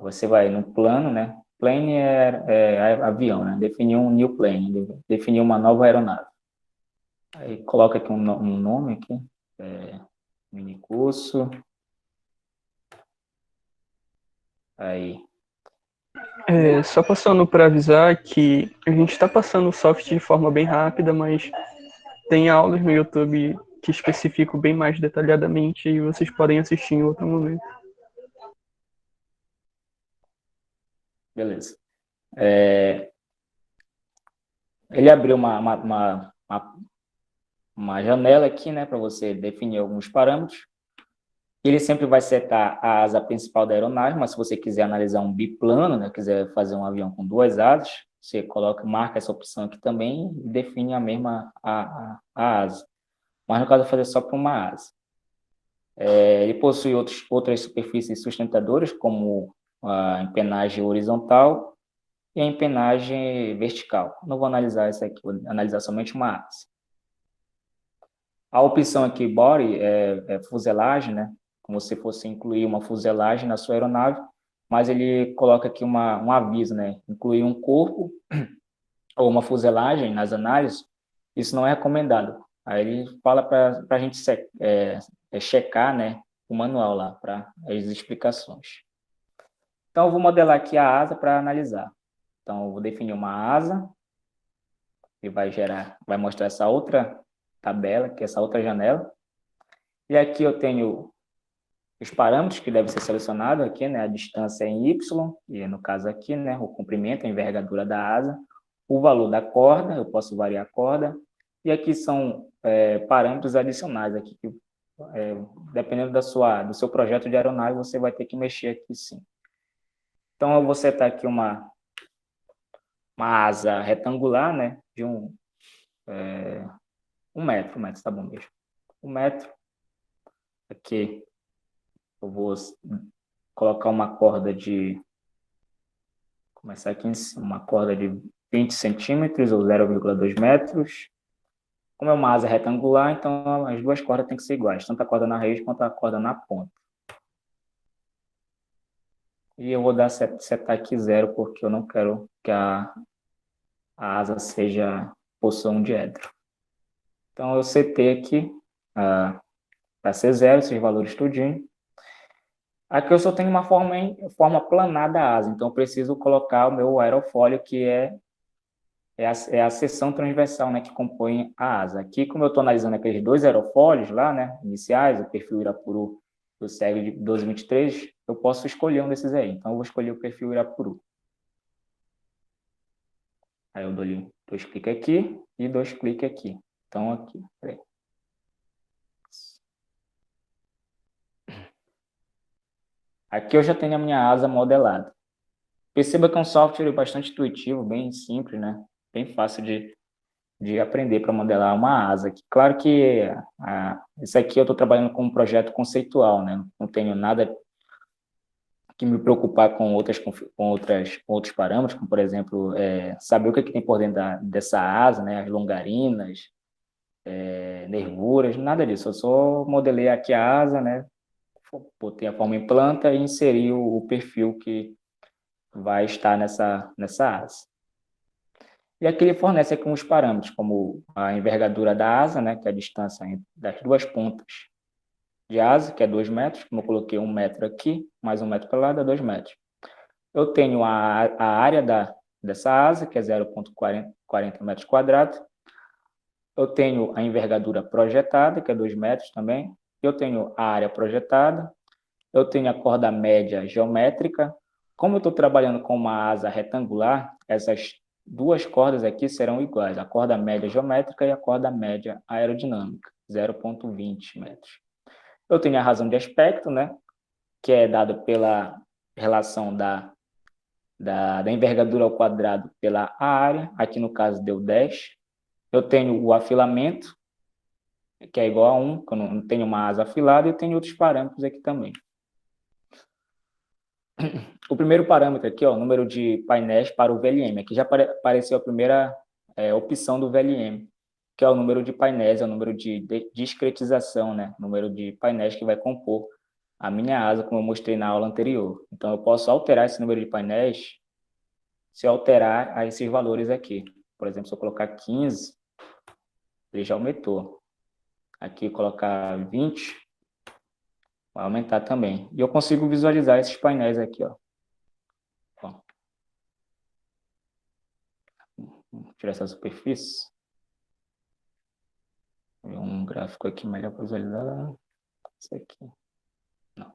Você vai no plano, né? Plane é avião, né? Definir um new plane, definir uma nova aeronave. Aí coloca aqui um nome aqui, mini curso. Aí, Só passando para avisar que a gente está passando o software de forma bem rápida, mas tem aulas no YouTube que especificam bem mais detalhadamente e vocês podem assistir em outro momento. beleza. Ele abriu uma janela aqui, né, para você definir alguns parâmetros. Ele sempre vai setar a asa principal da aeronave, mas se você quiser analisar um biplano, né, quiser fazer um avião com duas asas, você marca essa opção aqui também e define a mesma a asa. Mas no caso, eu vou fazer só para uma asa. Ele possui outras superfícies sustentadoras, como a empenagem horizontal e a empenagem vertical. Não vou analisar essa aqui, vou analisar somente uma asa. A opção aqui, body, é fuselagem, né? Como se fosse incluir uma fuselagem na sua aeronave, mas ele coloca aqui um aviso, né? Incluir um corpo ou uma fuselagem nas análises, isso não é recomendado. Aí ele fala para a gente checar, né, o manual lá, para as explicações. Então, eu vou modelar aqui a asa para analisar. Então, eu vou definir uma asa, e vai mostrar essa outra tabela, que é essa outra janela. E aqui eu tenho os parâmetros que devem ser selecionados aqui, né? A distância em Y, e no caso aqui, né? O comprimento, a envergadura da asa, o valor da corda, eu posso variar a corda, e aqui são parâmetros adicionais aqui, que, dependendo do seu projeto de aeronave, você vai ter que mexer aqui sim. Então, eu vou setar aqui uma asa retangular, né? De um metro, tá bom mesmo. 1 metro. Aqui eu vou colocar uma corda começar aqui em cima, uma corda de 20 centímetros ou 0,2 metros. Como é uma asa retangular, então as duas cordas têm que ser iguais, tanto a corda na raiz quanto a corda na ponta. E eu vou setar aqui 0, porque eu não quero que a asa possua um diedro. Então eu setei aqui para ser 0, esses valores tudinho. Aqui eu só tenho uma forma planar da asa, então eu preciso colocar o meu aerofólio, que é a seção transversal, né, que compõe a asa. Aqui, como eu estou analisando aqueles dois aerofólios lá, né, iniciais, o perfil Irapuru e o SEG 1223, eu posso escolher um desses aí. Então, eu vou escolher o perfil Irapuru. Aí eu dou 2 cliques aqui e 2 cliques aqui. Então, aqui, peraí. Aqui eu já tenho a minha asa modelada. Perceba que é um software bastante intuitivo, bem simples, né? Bem fácil de aprender para modelar uma asa. Claro que isso aqui eu estou trabalhando com um projeto conceitual, né? Não tenho nada que me preocupar com outros parâmetros, como, por exemplo, saber o que tem por dentro dessa asa, né? As longarinas, nervuras, nada disso. Eu só modelei aqui a asa, né? Botei a forma em planta e inseri o perfil que vai estar nessa asa. E aqui ele fornece aqui uns parâmetros, como a envergadura da asa, né, que é a distância das duas pontas de asa, que é 2 metros, como eu coloquei 1 metro aqui, mais 1 metro para lá, dá 2 metros. Eu tenho a área dessa asa, que é 0,40 metros quadrados. Eu tenho a envergadura projetada, que é 2 metros também. Eu tenho a área projetada. Eu tenho a corda média geométrica. Como eu estou trabalhando com uma asa retangular, essas duas cordas aqui serão iguais, a corda média geométrica e a corda média aerodinâmica, 0,20 metros. Eu tenho a razão de aspecto, né, que é dada pela relação da envergadura ao quadrado pela área, aqui no caso deu 10. Eu tenho o afilamento, que é igual a 1, que eu não tenho uma asa afilada, e eu tenho outros parâmetros aqui também. O primeiro parâmetro aqui, ó, o número de painéis para o VLM. Aqui já apareceu a primeira opção do VLM, que é o número de painéis, é o número de discretização, né? O número de painéis que vai compor a minha asa, como eu mostrei na aula anterior. Então, eu posso alterar esse número de painéis se eu alterar a esses valores aqui. Por exemplo, se eu colocar 15, ele já aumentou. Aqui, colocar 20, vai aumentar também. E eu consigo visualizar esses painéis aqui, ó. Bom, vou tirar essa superfície. Vou ver um gráfico aqui melhor para visualizar. Esse aqui. Não.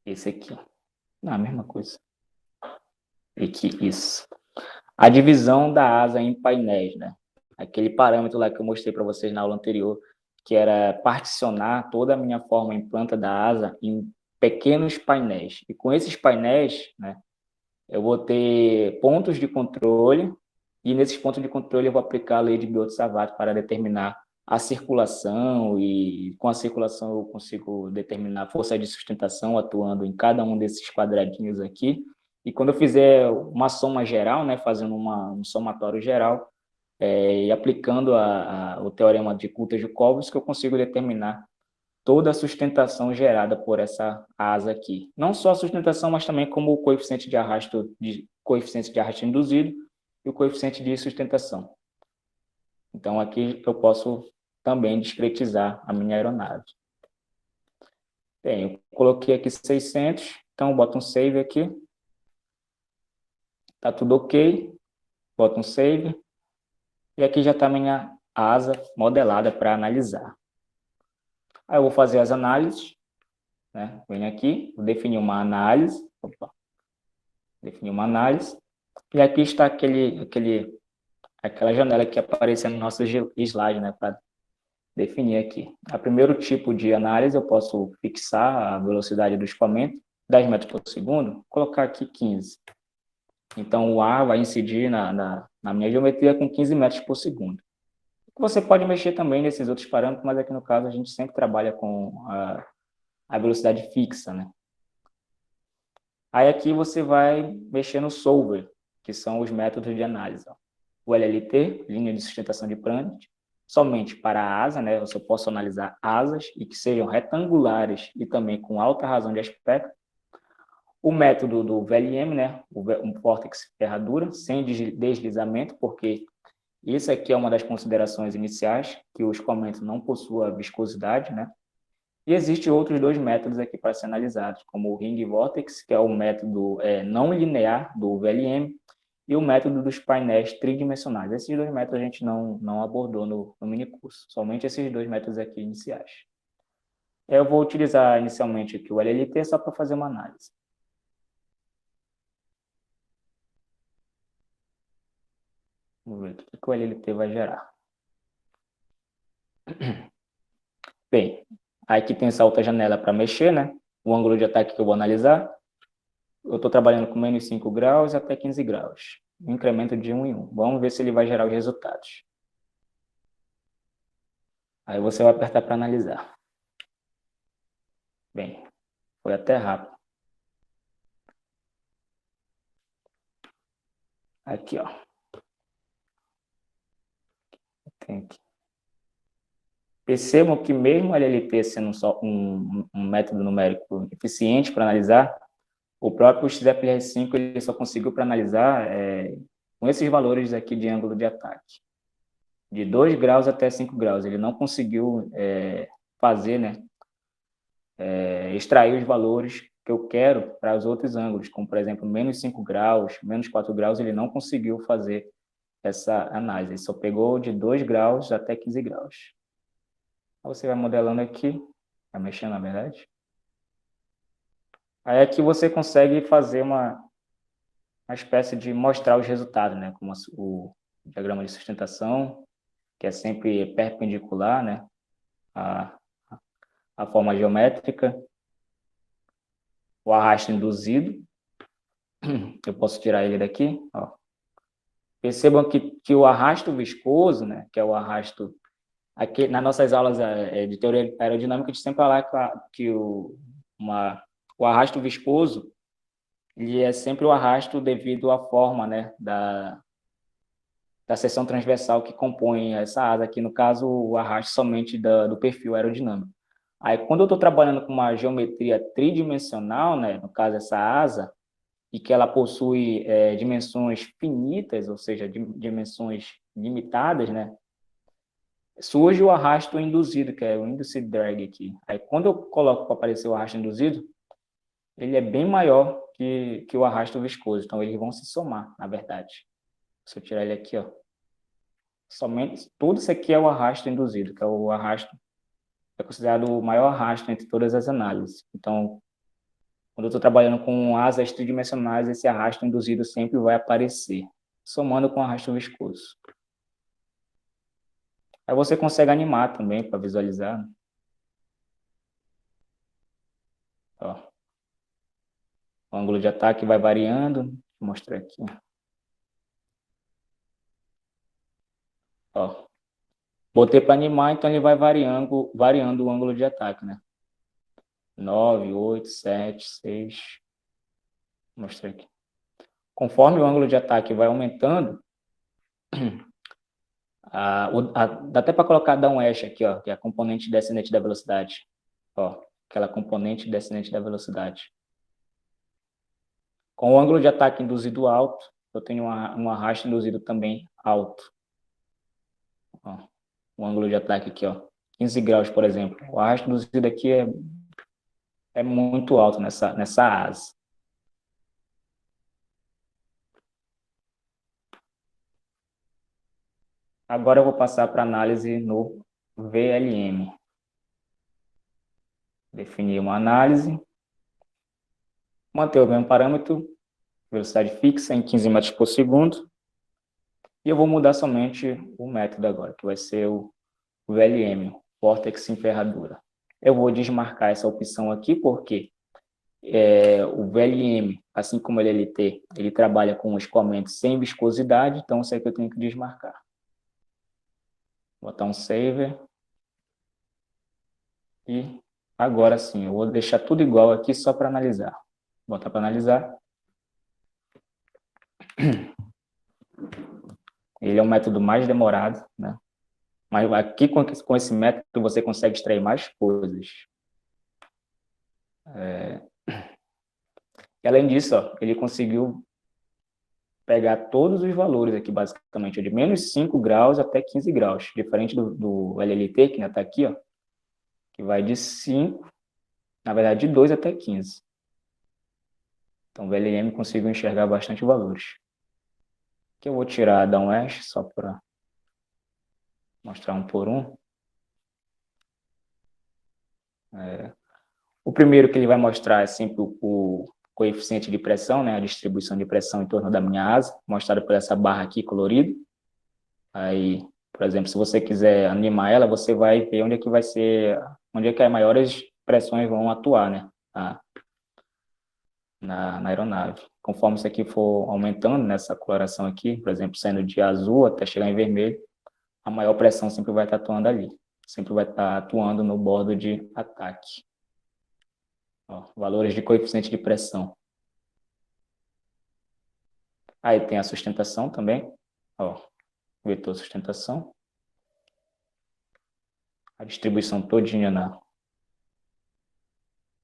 Esse aqui. Não, a mesma coisa. E aqui, isso. A divisão da asa em painéis, né? Aquele parâmetro lá que eu mostrei para vocês na aula anterior, que era particionar toda a minha forma em planta da asa em pequenos painéis. E com esses painéis, né, eu vou ter pontos de controle, e nesses pontos de controle eu vou aplicar a lei de Biot-Savart para determinar a circulação, e com a circulação eu consigo determinar a força de sustentação atuando em cada um desses quadradinhos aqui. E quando eu fizer uma soma geral, né, fazendo um somatório geral, e aplicando o teorema de Coulter-Jacobi, que eu consigo determinar toda a sustentação gerada por essa asa aqui. Não só a sustentação, mas também como o coeficiente de arrasto induzido e o coeficiente de sustentação. Então, aqui eu posso também discretizar a minha aeronave. Bem, eu coloquei aqui 600, então boto um save aqui. Tá tudo ok. Boto um save. E aqui já está a minha asa modelada para analisar. Aí eu vou fazer as análises, né? Venho aqui, vou definir uma análise. Opa. Definir uma análise. E aqui está aquela janela que apareceu no nosso slide, né? Para definir aqui. O primeiro tipo de análise, eu posso fixar a velocidade do escoamento, 10 metros por segundo, colocar aqui 15. Então, o ar vai incidir na minha geometria com 15 metros por segundo. Você pode mexer também nesses outros parâmetros, mas aqui no caso a gente sempre trabalha com a velocidade fixa, né? Aí aqui você vai mexer no solver, que são os métodos de análise. Ó. O LLT, linha de sustentação de Prandtl, somente para a asa, né? Eu só posso analisar asas e que sejam retangulares e também com alta razão de aspecto. O método do VLM, né? Um vórtex ferradura, sem deslizamento, porque isso aqui é uma das considerações iniciais, que o escoamento não possua viscosidade, né? E existem outros dois métodos aqui para ser analisados, como o ring vortex, que é o método não linear do VLM, e o método dos painéis tridimensionais. Esses dois métodos a gente não abordou no minicurso, somente esses dois métodos aqui iniciais. Eu vou utilizar inicialmente aqui o LLT só para fazer uma análise. Vamos ver o que o LLT vai gerar. Bem, aqui tem essa outra janela para mexer, né? O ângulo de ataque que eu vou analisar. Eu estou trabalhando com menos 5 graus até 15 graus. Incremento de 1 em 1. Vamos ver se ele vai gerar os resultados. Aí você vai apertar para analisar. Bem, foi até rápido. Aqui, ó. Tem aqui. Percebam que mesmo o LLT sendo só um método numérico eficiente para analisar, o próprio XFR5 ele só conseguiu para analisar com esses valores aqui de ângulo de ataque. De 2 graus até 5 graus. Ele não conseguiu fazer, né, extrair os valores que eu quero para os outros ângulos, como, por exemplo, menos 5 graus, menos 4 graus, ele não conseguiu fazer essa análise. Ele só pegou de 2 graus até 15 graus. Você vai modelando aqui, vai mexendo, na verdade. Aí aqui você consegue fazer uma espécie de mostrar os resultados, né? Como o diagrama de sustentação, que é sempre perpendicular, né? A forma geométrica. O arrasto induzido. Eu posso tirar ele daqui, ó. Percebam que o arrasto viscoso, né? Que é o arrasto... Aqui, nas nossas aulas de teoria aerodinâmica, a gente sempre fala que o arrasto viscoso ele é sempre o arrasto devido à forma, né, da seção transversal que compõe essa asa aqui, no caso, o arrasto somente do perfil aerodinâmico. Aí, quando eu estou trabalhando com uma geometria tridimensional, né, no caso, essa asa, e que ela possui dimensões finitas, ou seja, dimensões limitadas, né, surge o arrasto induzido, que é o induced drag aqui. Aí, quando eu coloco para aparecer o arrasto induzido, ele é bem maior que o arrasto viscoso, então eles vão se somar, na verdade. Se eu tirar ele aqui, ó, somente tudo isso aqui é o arrasto induzido, que é o arrasto, é considerado o maior arrasto entre todas as análises. Então, quando eu estou trabalhando com asas tridimensionais, esse arrasto induzido sempre vai aparecer, somando com o arrasto viscoso. Aí você consegue animar também para visualizar. Ó. O ângulo de ataque vai variando. Vou mostrar aqui. Ó. Botei para animar, então ele vai variando o ângulo de ataque, né? 9, 8, 7, 6. Vou mostrar aqui. Conforme o ângulo de ataque vai aumentando, dá até para colocar downwash aqui, ó, que é a componente descendente da velocidade. Ó, aquela componente descendente da velocidade. Com o ângulo de ataque induzido alto, eu tenho um arrasto induzido também alto. Ó, o ângulo de ataque aqui, ó, 15 graus, por exemplo. O arrasto induzido aqui é muito alto nessa asa. Agora eu vou passar para análise no VLM. Definir uma análise. Manter o mesmo parâmetro, velocidade fixa em 15 metros por segundo. E eu vou mudar somente o método agora, que vai ser o VLM, Vortex Enferradura. Eu vou desmarcar essa opção aqui, porque o VLM, assim como o LLT, ele trabalha com um escoamento sem viscosidade, então isso aqui eu tenho que desmarcar. Vou botar um Saver. E agora sim, eu vou deixar tudo igual aqui só para analisar. Vou botar para analisar. Ele é um método mais demorado, né? Mas aqui com esse método você consegue extrair mais coisas. E além disso, ó, ele conseguiu pegar todos os valores aqui, basicamente, de menos 5 graus até 15 graus, diferente do LLT, que ainda está aqui, ó, que vai de 5, na verdade, de 2 até 15. Então, o VLM conseguiu enxergar bastante valores. Aqui eu vou tirar a downwash, só para mostrar um por um. O primeiro que ele vai mostrar é sempre o coeficiente de pressão, né, a distribuição de pressão em torno da minha asa, mostrado por essa barra aqui colorida. Aí, por exemplo, se você quiser animar ela, você vai ver onde é que vai ser, onde é que as maiores pressões vão atuar, né, na aeronave. Conforme isso aqui for aumentando nessa coloração aqui, por exemplo, saindo de azul até chegar em vermelho, a maior pressão sempre vai estar atuando ali, sempre vai estar atuando no bordo de ataque. Ó, valores de coeficiente de pressão. Aí tem a sustentação também, ó, vetor sustentação. A distribuição todinha na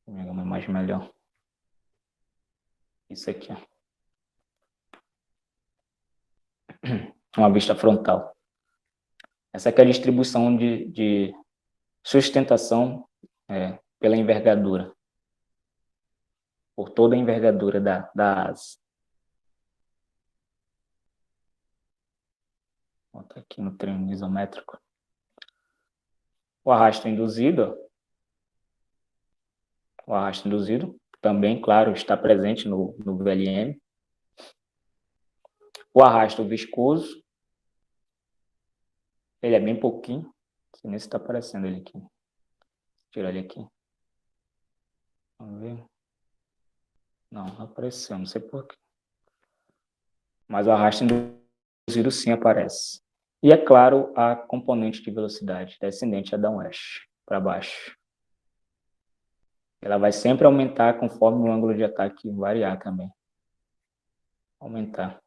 uma imagem melhor. Isso aqui, ó. Uma vista frontal. Essa aqui é a distribuição de sustentação pela envergadura. Por toda a envergadura da asa. Vou botar aqui no treino isométrico. O arrasto induzido. O arrasto induzido também, claro, está presente no VLM. O arrasto viscoso. Ele é bem pouquinho. Não sei nem se está aparecendo ele aqui. Vou tirar ele aqui. Vamos ver. Não apareceu, não sei porquê. Mas o arrasto induzido sim aparece. E, é claro, a componente de velocidade descendente a downwash, para baixo. Ela vai sempre aumentar conforme o ângulo de ataque variar também. Aumentar.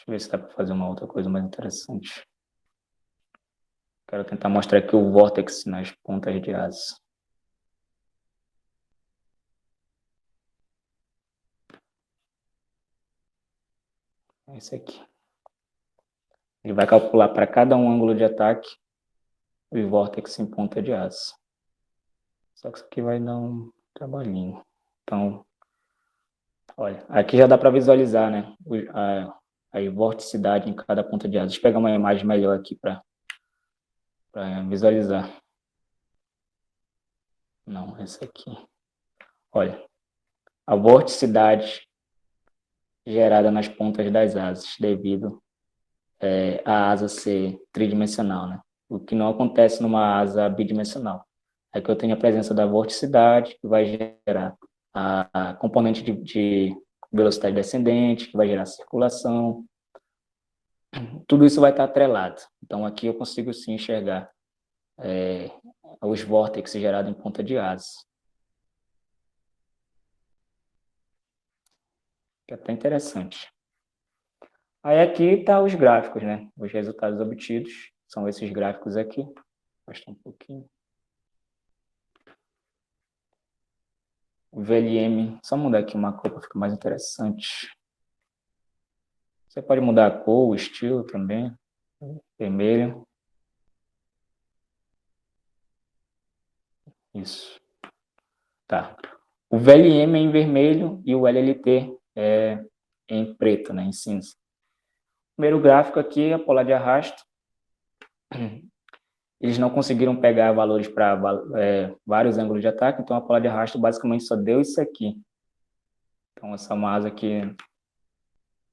eu ver se dá para fazer uma outra coisa mais interessante. Quero tentar mostrar aqui o vórtex nas pontas de asa. É esse aqui. Ele vai calcular para cada um ângulo de ataque o vórtex em ponta de asa. Só que isso aqui vai dar um trabalhinho. Então, olha, aqui já dá para visualizar, né, a vorticidade em cada ponta de asa. Deixa eu pegar uma imagem melhor aqui para visualizar. Não, essa aqui. Olha, a vorticidade gerada nas pontas das asas, devido a asa ser tridimensional, né? O que não acontece numa asa bidimensional. É que eu tenho a presença da vorticidade, que vai gerar a componente de velocidade descendente, que vai gerar circulação. Tudo isso vai estar atrelado. Então, aqui eu consigo, sim, enxergar os vórtices gerados em ponta de asa. Que é até interessante. Aí aqui está os gráficos, né? Os resultados obtidos são esses gráficos aqui. Vou mostrar um pouquinho. O VLM, só mudar aqui uma cor para ficar mais interessante. Você pode mudar a cor, o estilo também. Vermelho. Isso. Tá. O VLM é em vermelho e o LLT é em preto, né? Em cinza. O primeiro gráfico aqui é a polar de arrasto. Eles não conseguiram pegar valores para vários ângulos de ataque, então a polar de arrasto basicamente só deu isso aqui. Então essa asa aqui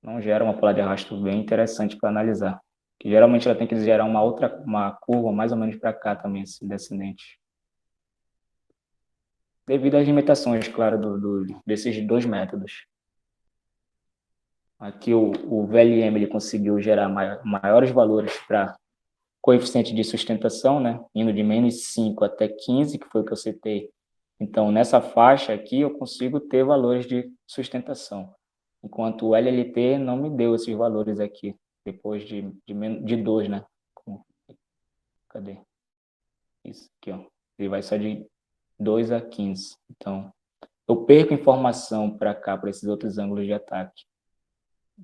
não gera uma polar de arrasto bem interessante para analisar. Que geralmente ela tem que gerar uma curva mais ou menos para cá também, assim, descendente. Devido às limitações, claro, desses dois métodos. Aqui o VLM ele conseguiu gerar maiores valores para coeficiente de sustentação, né? Indo de -5 até 15, que foi o que eu citei. Então, nessa faixa aqui, eu consigo ter valores de sustentação. Enquanto o LLT não me deu esses valores aqui, depois de 2, né? Cadê? Isso aqui, ó. Ele vai só de 2 a 15. Então, eu perco informação para cá, para esses outros ângulos de ataque.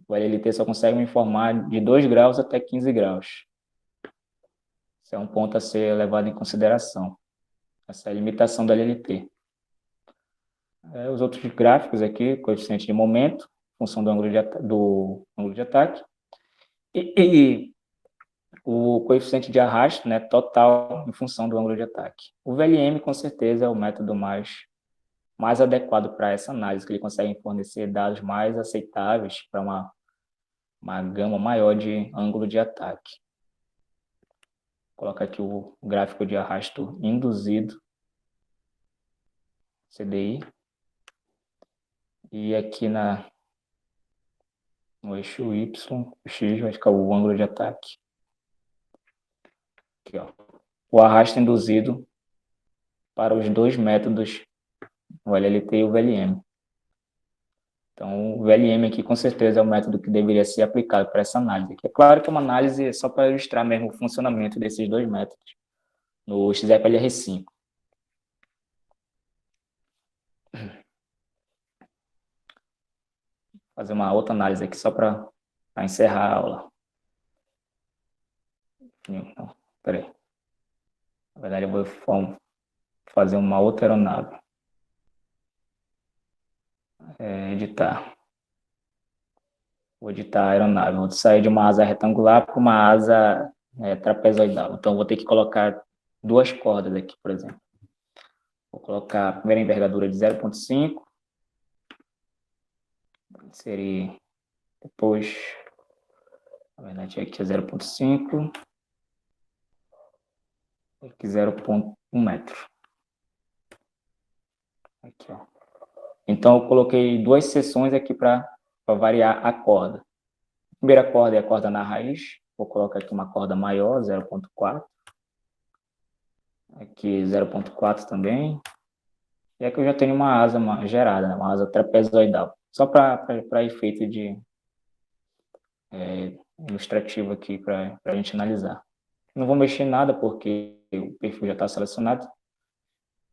O LLT só consegue me informar de 2 graus até 15 graus. Esse é um ponto a ser levado em consideração. Essa é a limitação da LLT. Os outros gráficos aqui, coeficiente de momento, função do ângulo de ataque, e o coeficiente de arrasto, né, total, em função do ângulo de ataque. O VLM, com certeza, é o método mais adequado para essa análise, que ele consegue fornecer dados mais aceitáveis para uma gama maior de ângulo de ataque. Vou colocar aqui o gráfico de arrasto induzido, CDI, e aqui no eixo Y, o X vai ficar o ângulo de ataque. Aqui, ó. O arrasto induzido para os dois métodos, o LLT e o VLM. Então, o VLM aqui, com certeza, é o método que deveria ser aplicado para essa análise. É claro que é uma análise só para ilustrar mesmo o funcionamento desses dois métodos no XFLR5. Fazer uma outra análise aqui só para encerrar a aula. Não, peraí. Na verdade, eu vou fazer uma outra aeronave. Editar. Vou editar a aeronave. Vou sair de uma asa retangular para uma asa trapezoidal. Então, vou ter que colocar 2 cordas aqui, por exemplo. Vou colocar a primeira envergadura de 0,5. Seria depois, na verdade, aqui é 0,5. Aqui 0,1 metro. Aqui, ó. Então, eu coloquei 2 seções aqui para variar a corda. A primeira corda é a corda na raiz. Vou colocar aqui uma corda maior, 0,4. Aqui 0,4 também. E aqui eu já tenho uma asa gerada, né? Uma asa trapezoidal. Só para efeito ilustrativo aqui para a gente analisar. Não vou mexer em nada porque o perfil já está selecionado.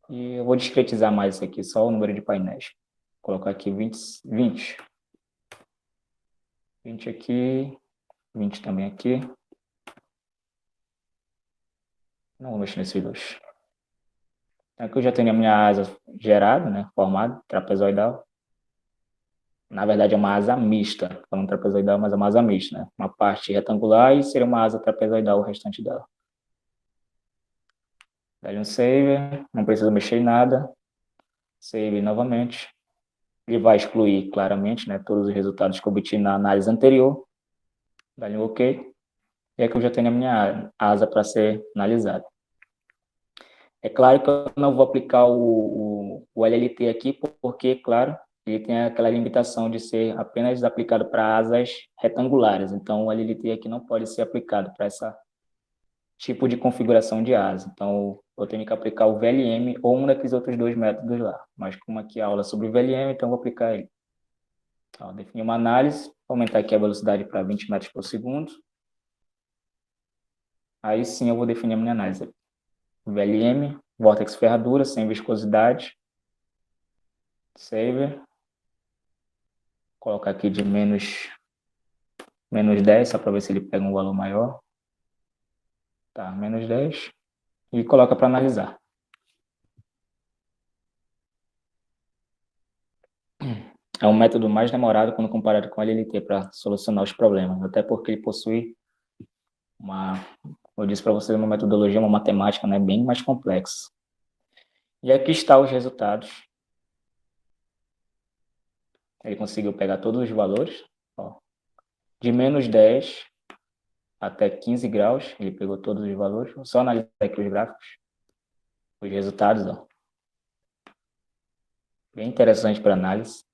E eu vou discretizar mais isso aqui, só o número de painéis. Vou colocar aqui 20 aqui, 20 também aqui. Não vou mexer nesses dois. Aqui eu já tenho a minha asa gerada, né, formada, trapezoidal. Na verdade é uma asa mista, falando trapezoidal, mas é uma asa mista, né? Uma parte retangular e seria uma asa trapezoidal o restante dela. Dá um save, não precisa mexer em nada. Save novamente. Ele vai excluir claramente, né, todos os resultados que eu obtive na análise anterior. Dá um OK. E aqui eu já tenho a minha asa para ser analisada. É claro que eu não vou aplicar o LLT aqui, porque, claro, ele tem aquela limitação de ser apenas aplicado para asas retangulares. Então, o LLT aqui não pode ser aplicado para esse tipo de configuração de asa. Então, eu tenho que aplicar o VLM ou um daqueles outros dois métodos lá. Mas como aqui é a aula sobre o VLM, então eu vou aplicar ele. Então, definir uma análise, vou aumentar aqui a velocidade para 20 metros por segundo. Aí sim eu vou definir a minha análise. VLM, vórtex ferradura, sem viscosidade. Save. Colocar aqui de menos 10, só para ver se ele pega um valor maior. Tá, menos 10. E coloca para analisar. É um método mais demorado quando comparado com o LLT para solucionar os problemas, até porque ele possui eu disse para vocês, uma metodologia, uma matemática, né, bem mais complexa. E aqui estão os resultados. Ele conseguiu pegar todos os valores, ó, de menos 10 até 15 graus, ele pegou todos os valores. Vou só analisar aqui os gráficos, os resultados, ó. Bem interessante para análise.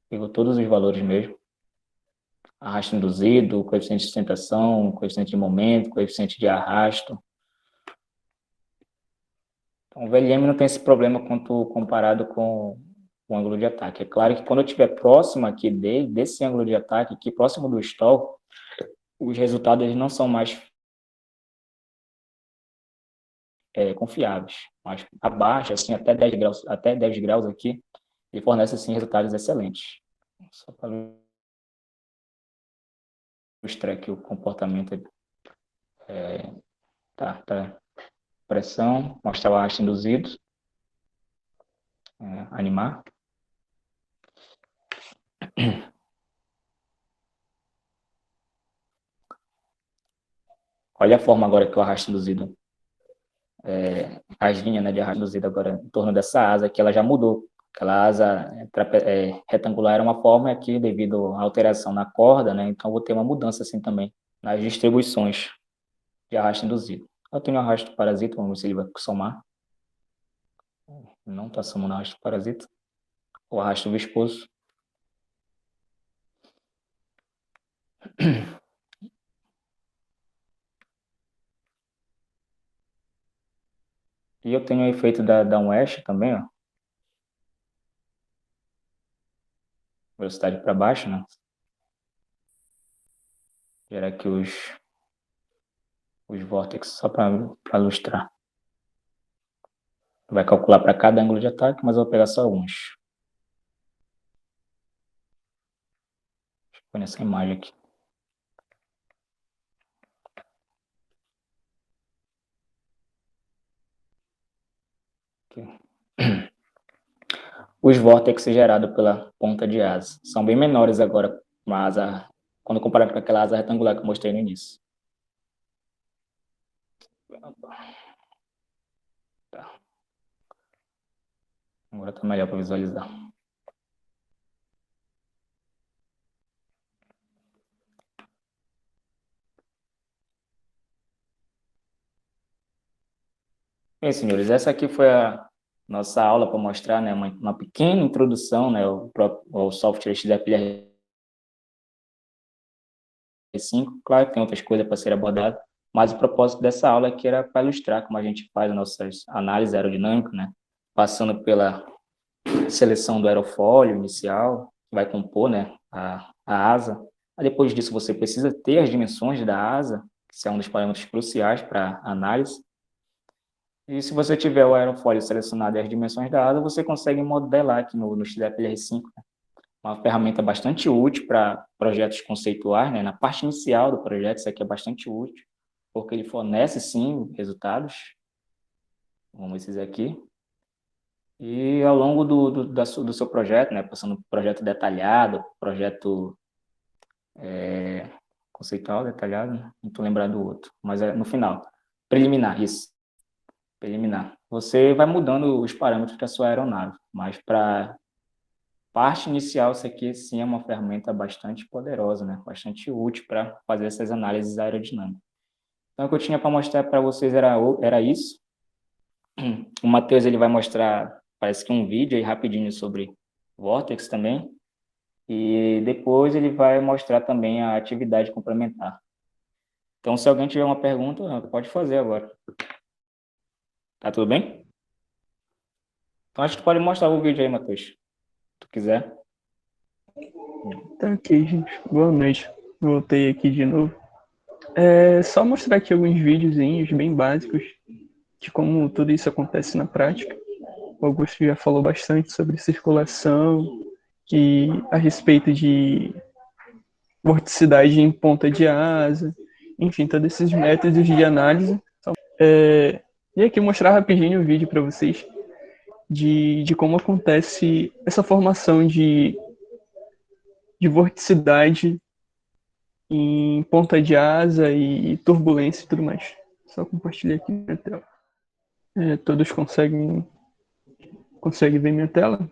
Pegou todos os valores mesmo. Arrasto induzido, coeficiente de sustentação, coeficiente de momento, coeficiente de arrasto. Então, o VLM não tem esse problema quanto comparado com o ângulo de ataque. É claro que quando eu estiver próximo aqui desse ângulo de ataque, aqui próximo do stall, os resultados eles não são mais confiáveis. Mas abaixo, assim, até 10 graus aqui, ele fornece, assim, resultados excelentes. Só para ilustrar aqui o comportamento. Tá. Pressão, mostrar o arrasto induzido. Animar. Olha a forma agora que o arrasto induzido, as linhas, né, de arrasto induzido agora em torno dessa asa, que ela já mudou. Aquela asa retangular era uma forma aqui, devido à alteração na corda, né, então vou ter uma mudança assim também nas distribuições de arrasto induzido. Eu tenho arrasto parasita, vamos ver se ele vai somar. Não está somando arrasto parasita. O arrasto viscoso. E eu tenho o efeito da downwash também, ó. Velocidade para baixo, né? Gera aqui os vórtices, só para ilustrar. Vai calcular para cada ângulo de ataque, mas eu vou pegar só alguns. Deixa eu pôr nessa imagem aqui. Os vórtices gerados pela ponta de asa são bem menores agora, quando comparado com aquela asa retangular que eu mostrei no início. Tá. Agora está melhor para visualizar. Bem, senhores, essa aqui foi a nossa aula para mostrar, né, uma pequena introdução, né, ao software XFLR5. Claro que tem outras coisas para ser abordadas, mas o propósito dessa aula aqui era para ilustrar como a gente faz as nossas análises aerodinâmicas, né, passando pela seleção do aerofólio inicial, que vai compor, né, a asa, Aí, depois disso, você precisa ter as dimensões da asa, que é um dos parâmetros cruciais para análise. E se você tiver o aerofólio selecionado e as dimensões da asa, você consegue modelar aqui no XDPLR5, né? Uma ferramenta bastante útil para projetos conceituais, né? Na parte inicial do projeto, isso aqui é bastante útil, porque ele fornece, sim, resultados. Vamos esses aqui. E ao longo do seu projeto, né? Passando por projeto detalhado, projeto conceitual detalhado, não estou lembrando do outro, mas é no final. Preliminar, isso. Preliminar. Você vai mudando os parâmetros da sua aeronave, mas para parte inicial, isso aqui sim é uma ferramenta bastante poderosa, né? Bastante útil para fazer essas análises aerodinâmicas. Então, o que eu tinha para mostrar para vocês era isso. O Matheus ele vai mostrar, parece que um vídeo aí rapidinho sobre Vortex também. E depois ele vai mostrar também a atividade complementar. Então, se alguém tiver uma pergunta, pode fazer agora. Tá tudo bem? Então, acho que tu pode mostrar o vídeo aí, Matheus, se tu quiser. Tá ok, gente. Boa noite. Voltei aqui de novo. É só mostrar aqui alguns videozinhos bem básicos de como tudo isso acontece na prática. O Augusto já falou bastante sobre circulação e a respeito de vorticidade em ponta de asa, enfim, todos esses métodos de análise. E aqui mostrar rapidinho o vídeo para vocês de como acontece essa formação de vorticidade em ponta de asa e turbulência e tudo mais. Só compartilhar aqui minha tela. Todos conseguem ver minha tela?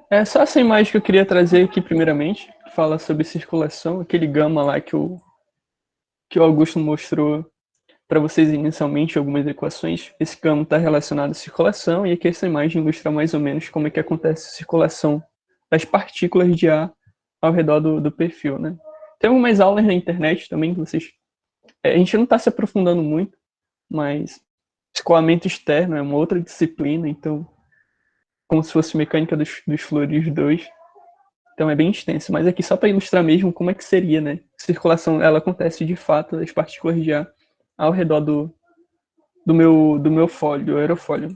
É só essa imagem que eu queria trazer aqui primeiramente, que fala sobre circulação, aquele gama lá que o Augusto mostrou para vocês inicialmente algumas equações. Esse gama está relacionado à circulação e aqui essa imagem ilustra mais ou menos como é que acontece a circulação das partículas de ar ao redor do perfil, né? Tem algumas aulas na internet também que vocês... a gente não está se aprofundando muito, mas escoamento externo é uma outra disciplina, então como se fosse mecânica dos fluidos 2. Então é bem extenso, mas aqui só para ilustrar mesmo como é que seria, né? A circulação, ela acontece de fato, das partículas de ar ao redor do meu fólio, do aerofólio.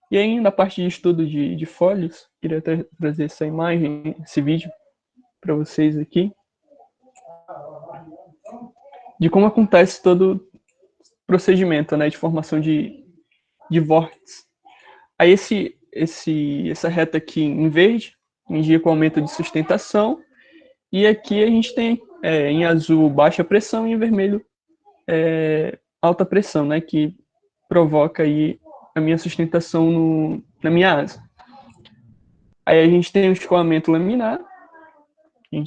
E aí, na parte de estudo de fólios, queria trazer essa imagem, esse vídeo para vocês aqui, de como acontece todo o procedimento, né, de formação de vórtices. Aí essa reta aqui em verde indica o aumento de sustentação, e aqui a gente tem em azul baixa pressão e em vermelho alta pressão, né, que provoca aí a minha sustentação na minha asa. Aí a gente tem o escoamento laminar, o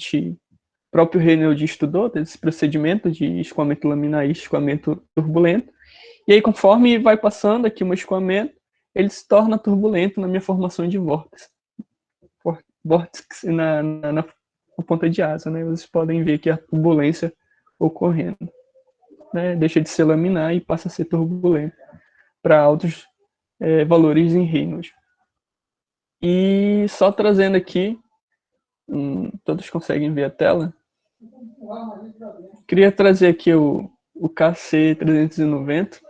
próprio Reynolds estudou esse procedimento de escoamento laminar e escoamento turbulento, e aí conforme vai passando aqui o escoamento, ele se torna turbulento na minha formação de vórtice na ponta de asa, né? Vocês podem ver aqui a turbulência ocorrendo, né? Deixa de ser laminar e passa a ser turbulento para altos valores em Reynolds. E só trazendo aqui, todos conseguem ver a tela? Queria trazer aqui o KC-390,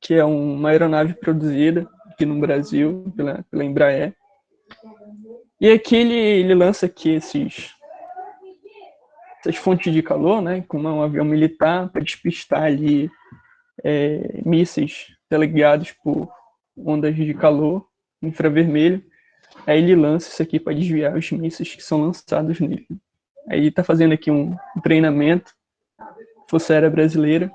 que é uma aeronave produzida aqui no Brasil pela Embraer. E aqui ele lança aqui essas fontes de calor, né, como um avião militar, para despistar ali mísseis teleguiados por ondas de calor infravermelho. Aí ele lança isso aqui para desviar os mísseis que são lançados nele. Aí ele está fazendo aqui um treinamento, Força Aérea Brasileira.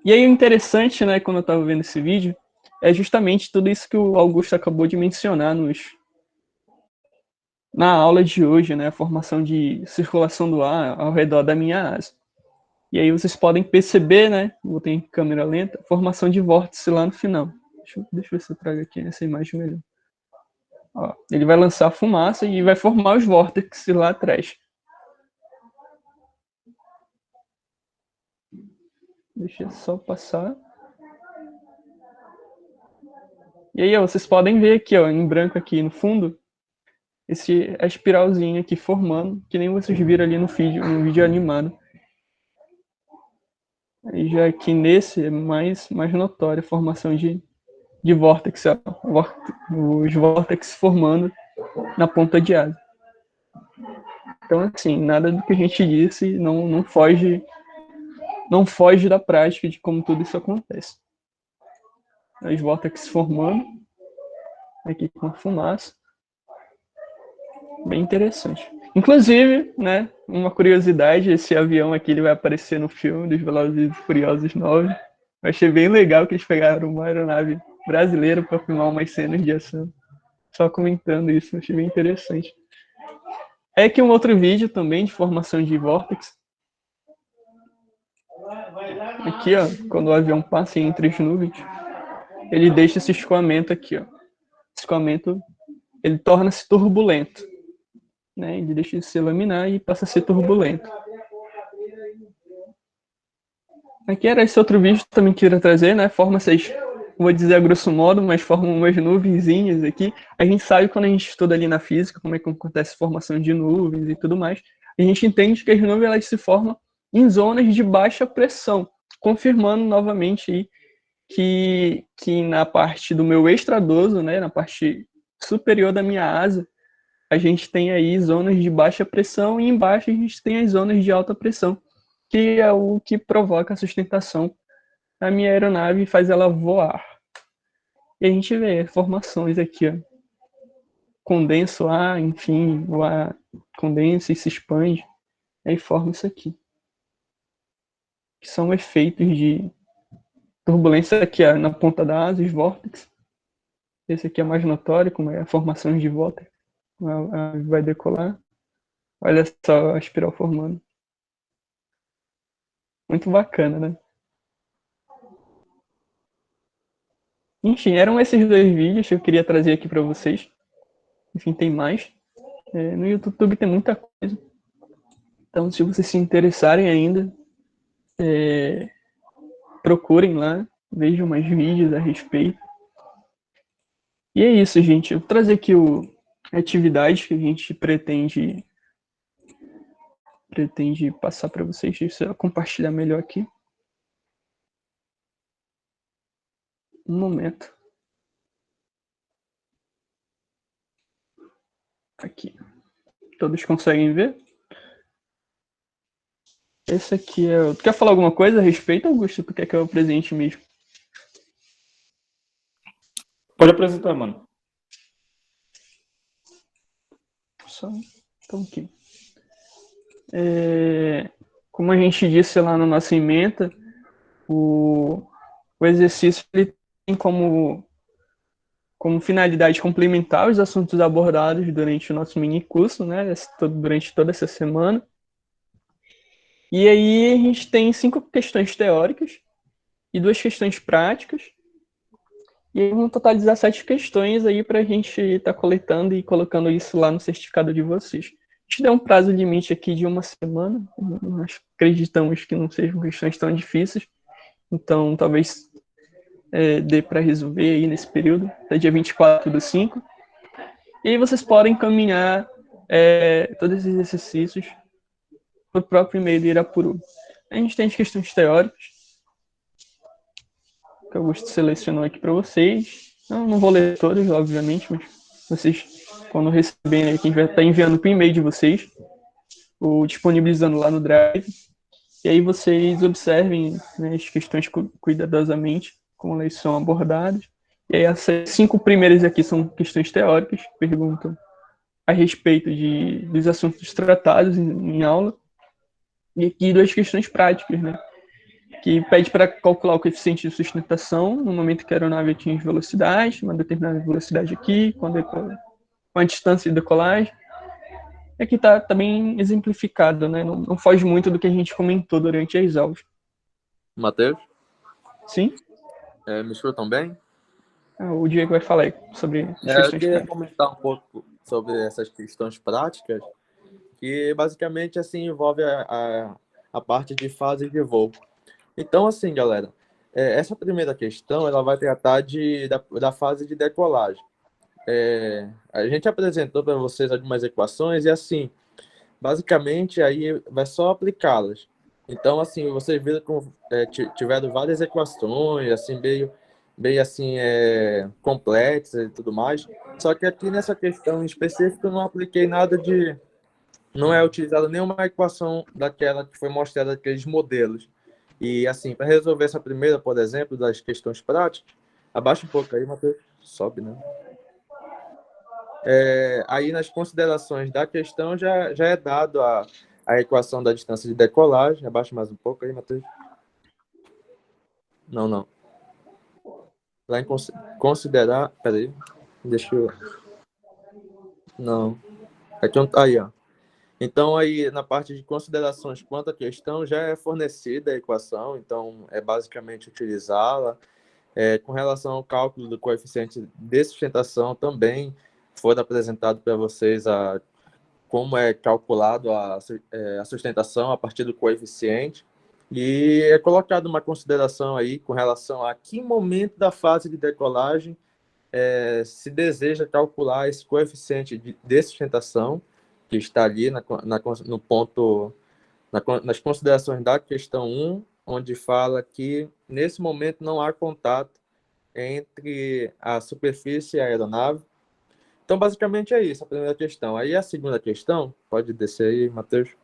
E aí o interessante, né, quando eu estava vendo esse vídeo, é justamente tudo isso que o Augusto acabou de mencionar na aula de hoje, né, a formação de circulação do ar ao redor da minha asa. E aí vocês podem perceber, né, vou ter em câmera lenta, a formação de vórtice lá no final. Deixa eu ver se eu trago aqui essa imagem melhor. Ó, ele vai lançar fumaça e vai formar os vórtices lá atrás. Deixa eu só passar. E aí, ó, vocês podem ver aqui, ó, em branco aqui no fundo, a espiralzinha aqui formando, que nem vocês viram ali no vídeo animado. Aí já aqui nesse é mais notória a formação de vórtex, os vórtex formando na ponta de asa. Então, assim, nada do que a gente disse não foge da prática de como tudo isso acontece. Os vórtex formando aqui com a fumaça. Bem interessante. Inclusive, né, uma curiosidade, esse avião aqui ele vai aparecer no filme dos Velozes e Furiosos 9. Eu achei bem legal que eles pegaram uma aeronave brasileira para filmar umas cenas de ação. Só comentando isso, achei bem interessante. É aqui um outro vídeo também de formação de vórtex. Aqui, ó, quando o avião passa entre as nuvens, ele deixa esse escoamento aqui, ó. Esse escoamento, ele torna-se turbulento, né? Ele deixa de ser laminar e passa a ser turbulento. Aqui era esse outro vídeo que eu também queria trazer, né? Forma essas, vou dizer a grosso modo, mas formam umas nuvenzinhas aqui. A gente sabe quando a gente estuda ali na física como é que acontece a formação de nuvens e tudo mais. A gente entende que as nuvens elas se formam em zonas de baixa pressão, confirmando novamente aí que na parte do meu extradoso, né, na parte superior da minha asa, a gente tem aí zonas de baixa pressão e embaixo a gente tem as zonas de alta pressão, que é o que provoca a sustentação da minha aeronave e faz ela voar. E a gente vê formações aqui, ó. Condensa o ar, enfim, o ar condensa e se expande, aí forma isso aqui. Que são efeitos de turbulência aqui ó, na ponta da asa, os vórtices. Esse aqui é mais notório, como é a formação de vórtice. Vai decolar. Olha só a espiral formando. Muito bacana, né? Enfim, eram esses dois vídeos que eu queria trazer aqui para vocês. Enfim, tem mais. No YouTube tem muita coisa. Então, se vocês se interessarem ainda, procurem lá, vejam mais vídeos a respeito. E é isso, gente. Eu vou trazer aqui a atividade que a gente pretende passar para vocês. Deixa eu compartilhar melhor aqui. Um momento. Aqui. Todos conseguem ver? Esse aqui é... Tu quer falar alguma coisa a respeito, Augusto? Tu quer que eu apresente mesmo? Pode apresentar, mano. Só... Então aqui. Como a gente disse lá na nossa ementa, o exercício ele tem como finalidade complementar os assuntos abordados durante o nosso mini curso, né, durante toda essa semana. E aí a gente tem 5 questões teóricas e 2 questões práticas. E aí vamos totalizar 7 questões aí para a gente estar coletando e colocando isso lá no certificado de vocês. A gente deu um prazo limite aqui de 1 semana. Nós acreditamos que não sejam questões tão difíceis. Então, talvez dê para resolver aí nesse período, até dia 24/5. E aí vocês podem encaminhar todos esses exercícios para o próprio e-mail do Irapuru. A gente tem as questões teóricas, que o Augusto selecionou aqui para vocês. Não vou ler todas, obviamente, mas vocês, quando receberem aí, quem vai estar enviando para o e-mail de vocês, ou disponibilizando lá no Drive, e aí vocês observem, né, as questões cuidadosamente, como elas são abordadas. E aí essas 5 primeiras aqui são questões teóricas, que perguntam a respeito dos assuntos tratados em aula. E aqui 2 questões práticas, né? Que pede para calcular o coeficiente de sustentação no momento que a aeronave atinge velocidade, uma determinada velocidade aqui, com a distância de decolagem. Aqui está bem exemplificado, né? Não foge muito do que a gente comentou durante as aulas. Matheus? Sim? Me escutam bem? O Diego vai falar aí sobre as questões Eu queria práticas. comentar um pouco sobre essas questões práticas, que basicamente assim envolve a parte de fase de voo. Então, assim, galera, essa primeira questão ela vai tratar da fase de decolagem. a gente apresentou para vocês algumas equações e, assim, basicamente, aí vai só aplicá-las. Então, assim, vocês viram que tiveram várias equações, assim, bem assim, complexas e tudo mais. Só que aqui nessa questão em específico, eu não apliquei nada de... Não é utilizada nenhuma equação daquela que foi mostrada daqueles modelos. E, assim, para resolver essa primeira, por exemplo, das questões práticas, abaixa um pouco aí, Matheus. Sobe, né? Aí, nas considerações da questão, já é dado a equação da distância de decolagem. Abaixa mais um pouco aí, Matheus. Não. Lá em considerar... Peraí. Deixa eu... Não. Aqui, aí, ó. Então, aí, na parte de considerações quanto à questão, já é fornecida a equação. Então, é basicamente utilizá-la. Com relação ao cálculo do coeficiente de sustentação, também foi apresentado para vocês como é calculado a sustentação a partir do coeficiente, e é colocado uma consideração aí com relação a que momento da fase de decolagem se deseja calcular esse coeficiente de sustentação, que está ali no ponto, nas considerações da questão 1, onde fala que nesse momento não há contato entre a superfície e a aeronave. Então, basicamente é isso, a primeira questão. Aí a segunda questão, pode descer aí, Matheus.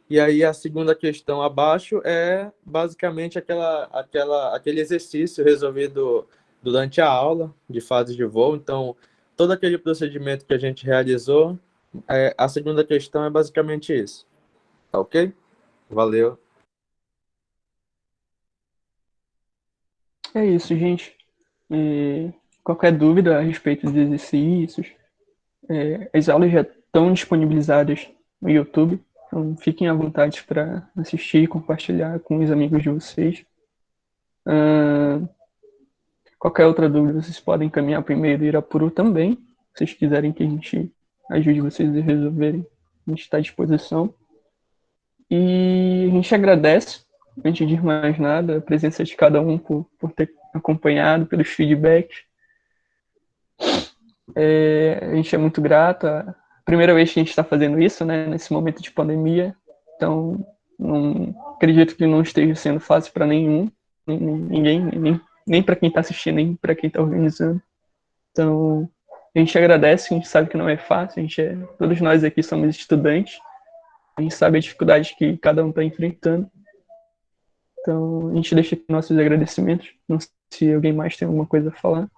E aí a segunda questão abaixo é basicamente aquele exercício resolvido durante a aula de fase de voo. Então, todo aquele procedimento que a gente realizou, a segunda questão é basicamente isso. Tá ok? Valeu. É isso, gente. Qualquer dúvida a respeito dos exercícios, as aulas já estão disponibilizadas no YouTube, então fiquem à vontade para assistir e compartilhar com os amigos de vocês. Qualquer outra dúvida, vocês podem encaminhar para o e-mail do Irapuru também. Se vocês quiserem que a gente ajude vocês a resolverem, a gente está à disposição. E a gente agradece, antes de mais nada, a presença de cada um por ter acompanhado, pelos feedbacks. A gente é muito grato. A primeira vez que a gente está fazendo isso, né, nesse momento de pandemia. Então, não acredito que não esteja sendo fácil para ninguém, nem para quem está assistindo, nem para quem está organizando. Então, a gente agradece, a gente sabe que não é fácil, todos nós aqui somos estudantes, a gente sabe a dificuldade que cada um está enfrentando. Então, a gente deixa aqui nossos agradecimentos. Não sei se alguém mais tem alguma coisa a falar.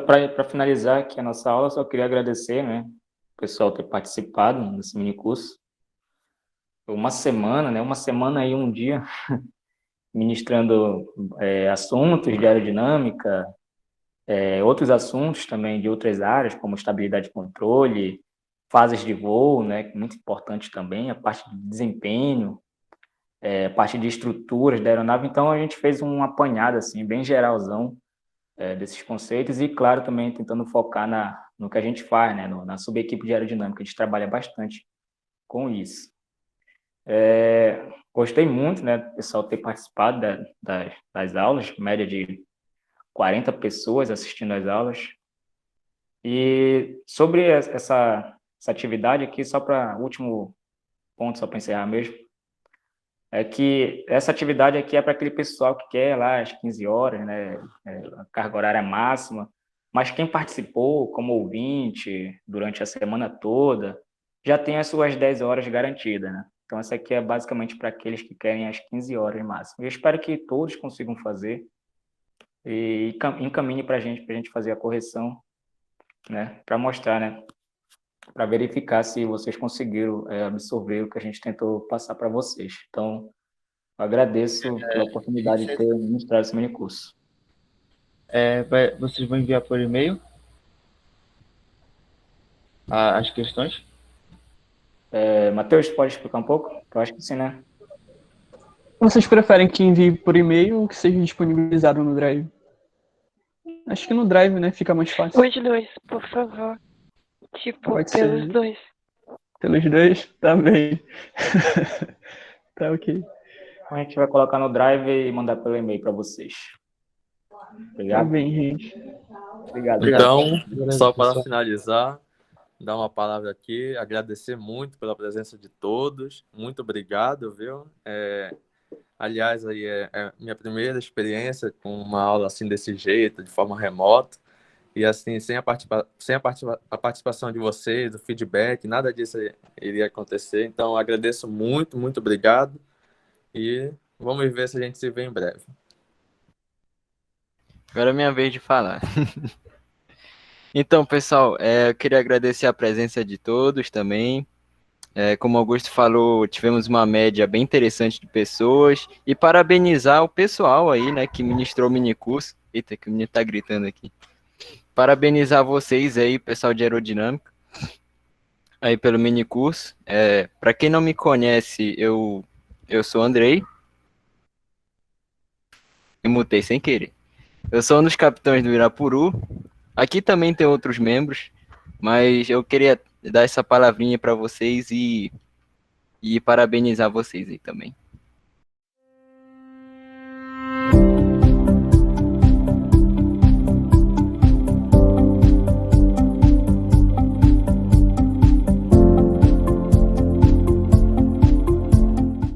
Para finalizar aqui a nossa aula, só queria agradecer, né, o pessoal ter participado desse minicurso. Uma semana e um dia, ministrando assuntos de aerodinâmica, outros assuntos também de outras áreas, como estabilidade de controle, fases de voo, né, muito importante também, a parte de desempenho, a parte de estruturas da aeronave. Então, a gente fez um apanhado, assim, bem geralzão, desses conceitos, e, claro, também tentando focar no que a gente faz, né, na subequipe de aerodinâmica. A gente trabalha bastante com isso. Gostei muito, né, do pessoal ter participado das aulas, média de 40 pessoas assistindo às aulas. E sobre essa atividade aqui, só para último ponto, só para encerrar mesmo, é que essa atividade aqui é para aquele pessoal que quer lá às 15 horas, né, a carga horária máxima, mas quem participou como ouvinte durante a semana toda já tem as suas 10 horas garantidas, né? Então, essa aqui é basicamente para aqueles que querem as 15 horas máximo. Eu espero que todos consigam fazer e encaminhe para a gente fazer a correção, né, para mostrar, né, para verificar se vocês conseguiram absorver o que a gente tentou passar para vocês. Então, eu agradeço pela oportunidade de ter ministrado esse minicurso. Vocês vão enviar por e-mail as questões? Matheus, pode explicar um pouco? Eu acho que sim, né? Vocês preferem que envie por e-mail ou que seja disponibilizado no Drive? Acho que no Drive, né? Fica mais fácil. Os dois, por favor. Tipo, Pode pelos ser. dois. Pelos dois? Tá bem. Tá ok. A gente vai colocar no Drive e mandar pelo e-mail para vocês. Tá Obrigado. bem, gente. Obrigado. Então, Grande só para pessoal. finalizar, dar uma palavra aqui, agradecer muito pela presença de todos. Muito obrigado, viu? Aliás, aí é minha primeira experiência com uma aula assim desse jeito, de forma remota. E assim, a participação de vocês, o feedback, nada disso iria acontecer. Então, agradeço muito, muito obrigado. E vamos ver se a gente se vê em breve. Agora é minha vez de falar. Então, pessoal, eu queria agradecer a presença de todos também. Como o Augusto falou, tivemos uma média bem interessante de pessoas. E parabenizar o pessoal aí, né, que ministrou o minicurso. Eita, que o menino tá gritando aqui. Parabenizar vocês aí, pessoal de aerodinâmica, aí pelo minicurso. Para quem não me conhece, eu sou o Andrei. Me mutei sem querer. Eu sou um dos capitães do Irapuru. Aqui também tem outros membros, mas eu queria dar essa palavrinha para vocês e parabenizar vocês aí também.